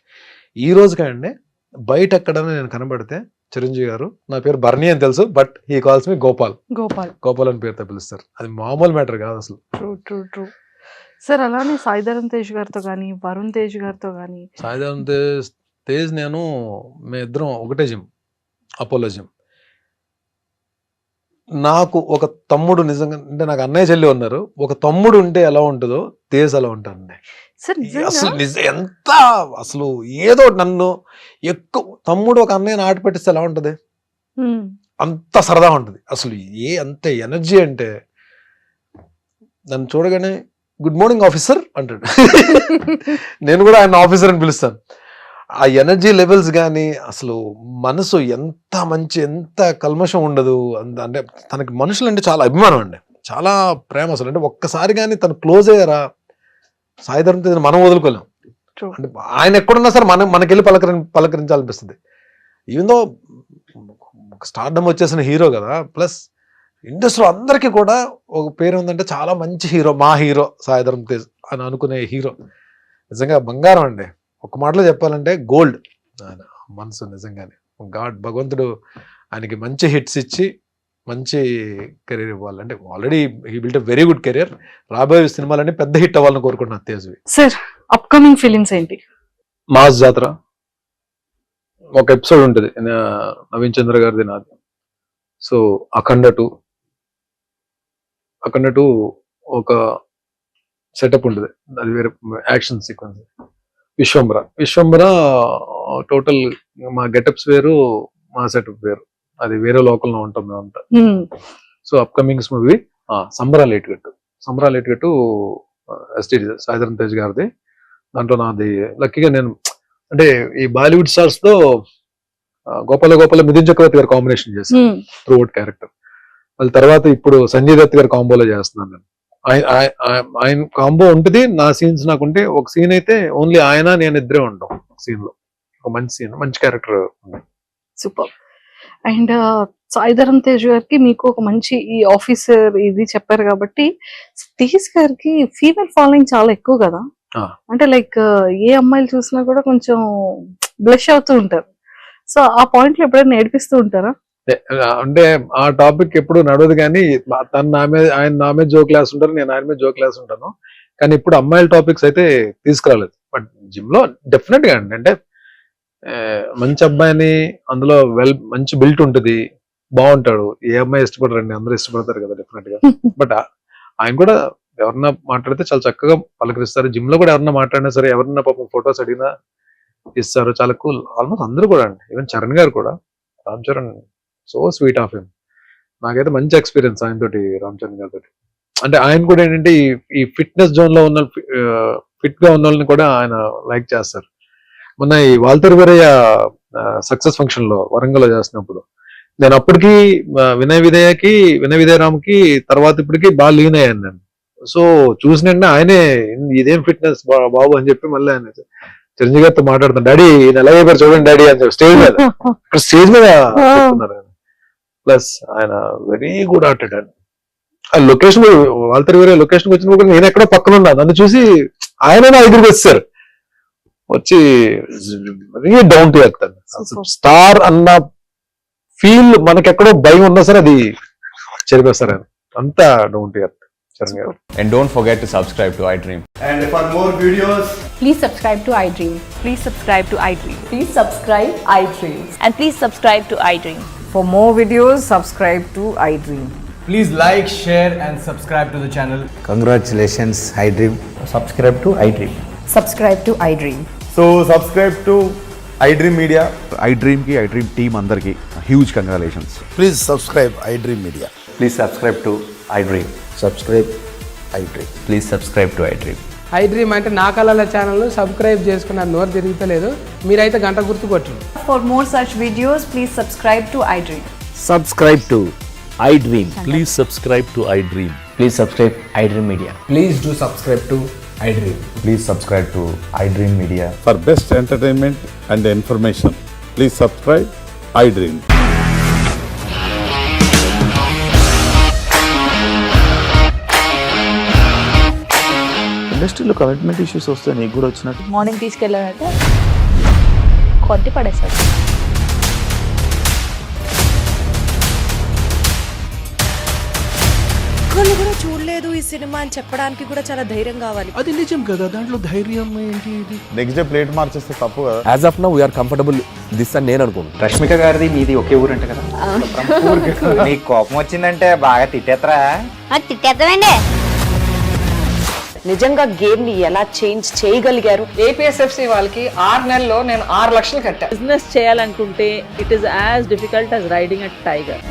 ఈ రోజు కండి బయట ఎక్కడైనా నేను కనబడితే చిరంజీవి గారు నా పేరు బర్నీ అని తెలుసు, బట్ హీ కాల్స్ మీ గోపాల్ అని పేరుతో పిలుస్తారు. అది మామూలు మ్యాటర్ కాదు అసలు. True sir. అలానే సాయిధరం తేజ్ గారితో కానీ, వరుణ్ తేజ్ గారితో కానీ. సాయిధరం తేజ్ నేను మేమిద్దరం ఒకటే జిమ్, అపోలో జిమ్. నాకు ఒక తమ్ముడు, నిజంగా అంటే నాకు అన్నయ్య చెల్లి ఉన్నారు. ఒక తమ్ముడు ఉంటే ఎలా ఉంటుందో తేజ్ అలా ఉంటానండి. అసలు ఎంత అసలు ఏదో నన్ను ఎక్కువ తమ్ముడు ఒక అన్నయ్యని ఆట పెట్టిస్తే ఎలా ఉంటుంది, అంత సరదా ఉంటుంది. అసలు అంత ఎనర్జీ అంటే నన్ను చూడగానే గుడ్ మార్నింగ్ ఆఫీసర్ అంటాడు. నేను కూడా ఆయన ఆఫీసర్ అని పిలుస్తాను. ఆ ఎనర్జీ లెవెల్స్ కానీ అసలు మనసు ఎంత కల్మషం ఉండదు. అంటే తనకి మనుషులు అంటే చాలా అభిమానం అండి, చాలా ప్రేమ అసలు. అంటే ఒక్కసారి కానీ తను క్లోజ్ అయ్యారా సాయి ధరమ్ తేజ్ మనం వదులుకోలేం. అంటే ఆయన ఎక్కడున్నా సరే మనకెళ్ళి పలకరించాలనిపిస్తుంది. ఈవెన్ దో స్టార్డమ్ వచ్చేసిన హీరో కదా, ప్లస్ ఇండస్ట్రీలో అందరికీ కూడా ఒక పేరు ఉందంటే చాలా మంచి హీరో, మా హీరో సాయి ధరమ్ తేజ్ అని అనుకునే హీరో. నిజంగా బంగారం అండి, ఒక మాటలో చెప్పాలంటే గోల్డ్ ఆయన మనసు. నిజంగానే భగవంతుడు ఆయనకి మంచి హిట్స్ ఇచ్చి మంచి కెరీర్ ఇవ్వాలి. అంటే already he built a very good career. రాబోయే సినిమాలన్నీ పెద్ద హిట్ అవ్వాలని కోరుకుంటున్నాను తేజ్వి. సార్ అప్కమింగ్ ఫిలిమ్స్ ఏంటి? మాస్ జాతర ఒక ఎపిసోడ్ ఉంటుంది నవీన్ చంద్ర గారిది, నాది. సో అఖండ 2 ఒక సెటప్ ఉంటుంది, అది వేరే యాక్షన్ సీక్వెన్స్. విశ్వంబర టోటల్ మా గెటప్స్ వేరు, మా సెటప్ వేరు, అది వేరే లోకల్లో ఉంటాం మేమంతా. సో అప్కమింగ్స్ మూవీ సంబరాలు ఏటుగట్టు ఎస్టీ సాయి ధరమ్ తేజ్ గారిది. దాంట్లో నాది లక్కీగా నేను అంటే ఈ బాలీవుడ్ స్టార్స్ తో గోపాల మిథున్ చక్రవర్తి గారు కాంబినేషన్ చేశాను త్రూ అవుట్ క్యారెక్టర్. మళ్ళీ తర్వాత ఇప్పుడు సంజయ్ దత్ గారు కాంబోలో చేస్తున్నాను నేను. ఆయన కాంబో ఉంటుంది, నా సీన్స్ నాకుంటే. ఒక సీన్ అయితే ఓన్లీ ఆయన నేను ఇద్దరే ఉంటాం సీన్ లో. ఒక మంచి సీన్, మంచి character. Super. And Sai Dharam Tej గారికి మీకు ఒక మంచి ఈ ఆఫీసర్ ఇది చెప్పారు కాబట్టి, తేజ్ గారికి ఫీమేల్ ఫాలోయింగ్ చాలా ఎక్కువ కదా. అంటే లైక్ ఏ అమ్మాయిలు చూసినా కూడా కొంచెం బ్లష్ అవుతూ ఉంటారు. సో ఆ పాయింట్ లో ఎప్పుడైనా నేర్పిస్తూ ఉంటారా? అంటే ఆ టాపిక్ ఎప్పుడు నడవదు, కానీ తను ఆయన నా మీద జోక్ క్లాస్ ఉంటారు, నేను ఆయన మీద జోక్ క్లాస్ ఉంటాను. కానీ ఇప్పుడు అమ్మాయిల టాపిక్స్ అయితే తీసుకురాలేదు. బట్ జిమ్ లో డెఫినెట్ గా అండి, అంటే మంచి అబ్బాయిని, అందులో మంచి బిల్ట్ ఉంటుంది, బాగుంటాడు. ఏ అమ్మాయి ఇష్టపడరండి, అందరూ ఇష్టపడతారు కదా డెఫినెట్ గా. బట్ ఆయన కూడా ఎవరన్నా మాట్లాడితే చాలా చక్కగా పలకరిస్తారు. జిమ్ లో కూడా ఎవరన్నా మాట్లాడినా సరే, ఎవరన్నా పాపం ఫొటోస్ అడిగినా ఇస్తారు, చాలా కూల్. ఆల్మోస్ట్ అందరూ కూడా అండి, ఈవెన్ చరణ్ గారు కూడా. Ram Charan so sweet of him. నాకైతే మంచి ఎక్స్పీరియన్స్ ఆయన తోటి, రామ్ చరణ్ గారితో. అంటే ఆయన కూడా ఏంటంటే ఈ ఫిట్నెస్ జోన్ లో ఉన్న ఫిట్ గా ఉన్న వాళ్ళని కూడా ఆయన లైక్ చేస్తారు. మొన్న ఈ వాల్తేరు వీరయ్య సక్సెస్ ఫంక్షన్ లో వరంగల్ లో చేసినప్పుడు నేను అప్పటికి వినయ్ విదయరామ్కి తర్వాత ఇప్పటికి బాగా లీన్ అయ్యాను నేను. సో చూసిన ఆయనే ఇదేం ఫిట్నెస్ బాబు అని చెప్పి మళ్ళీ ఆయన చిరంజీవి గారితో మాట్లాడుతాను, డాడీ ఈయన ఎలా అయిపోయారు చూడండి డాడీ అని చెప్పి స్టేజ్ మీద చెప్తున్నారు ఆయన. ప్లస్ ఆయన వెరీ గుడ్ ఆర్టెడ్ అండి. ఆ లొకేషన్ వాల్తేరు వీరయ్య లొకేషన్ వచ్చినప్పుడు నేను ఎక్కడో పక్కన ఉన్నా, నన్ను చూసి ఆయన నా ఎదురుకి వచ్చారు, వచ్చి వెరీ డౌన్ టు ఎర్త్ అండి. స్టార్ అన్న ఫీల్ మనకెక్కడో భయం ఉన్నా సరే అది చెరిపేస్తారు ఆయన, అంతా down to earth. And don't forget to subscribe to iDream. And for more videos, please subscribe to iDream. Please subscribe to iDream. Please subscribe iDream. And please subscribe to iDream. For more videos, subscribe to iDream. please like, share and subscribe to the channel. Congratulations, iDream. Subscribe to iDream. Subscribe to iDream. So subscribe to iDream Media. iDream ki iDream team andarki huge congratulations. Please subscribe iDream Media. Please subscribe to iDream. Subscribe iDream. Please subscribe to iDream. iDream అంటే నా కళల channel subscribe చేసుకున్న నోరు తిరుగుతలేదు, మీరైతే గంట గుర్తు కొట్టండి. For more such videos, please subscribe to iDream. Subscribe to iDream. Please subscribe to iDream. Please subscribe iDream Media. Please do subscribe to iDream. Please subscribe to iDream Media. For best entertainment and information, please subscribe iDream. ఇండస్ట్రీలో commitment issues వస్తే నీకు కూడా వచ్చినట్టు? Morning తీసుకెళ్ళానంటే కొట్టి పడేసాడు. ఒక్కళ్ళు కూడా చూడలేదు ఈ సినిమా అని చెప్పడానికి కూడా చాలా ధైర్యం కావాలి. అది నిజం కదా, దాంట్లో ధైర్యం ఏంటి? నెక్స్ట్ డే ప్లేట్ మార్చేస్తే తప్పు కదా. As of now, we are comfortable this అని నేను అనుకుంటున్నాను. రష్మిక గారిది మీది ఒకే ఊరు అంట కదా. నీకు కోపం వచ్చిందంటే బాగా తిట్టేత్తరా? తిట్టేద్దామండి. నిజంగా గేమ్ ని ఎలా చేంజ్ చేయగలిగారు? ఏపీఎస్ఎఫ్సి వాళ్ళకి 6 నెలల్లో నేను 6 లక్షలు కట్టా. బిజినెస్ చేయాలనుకుంటే it is as difficult as riding a tiger.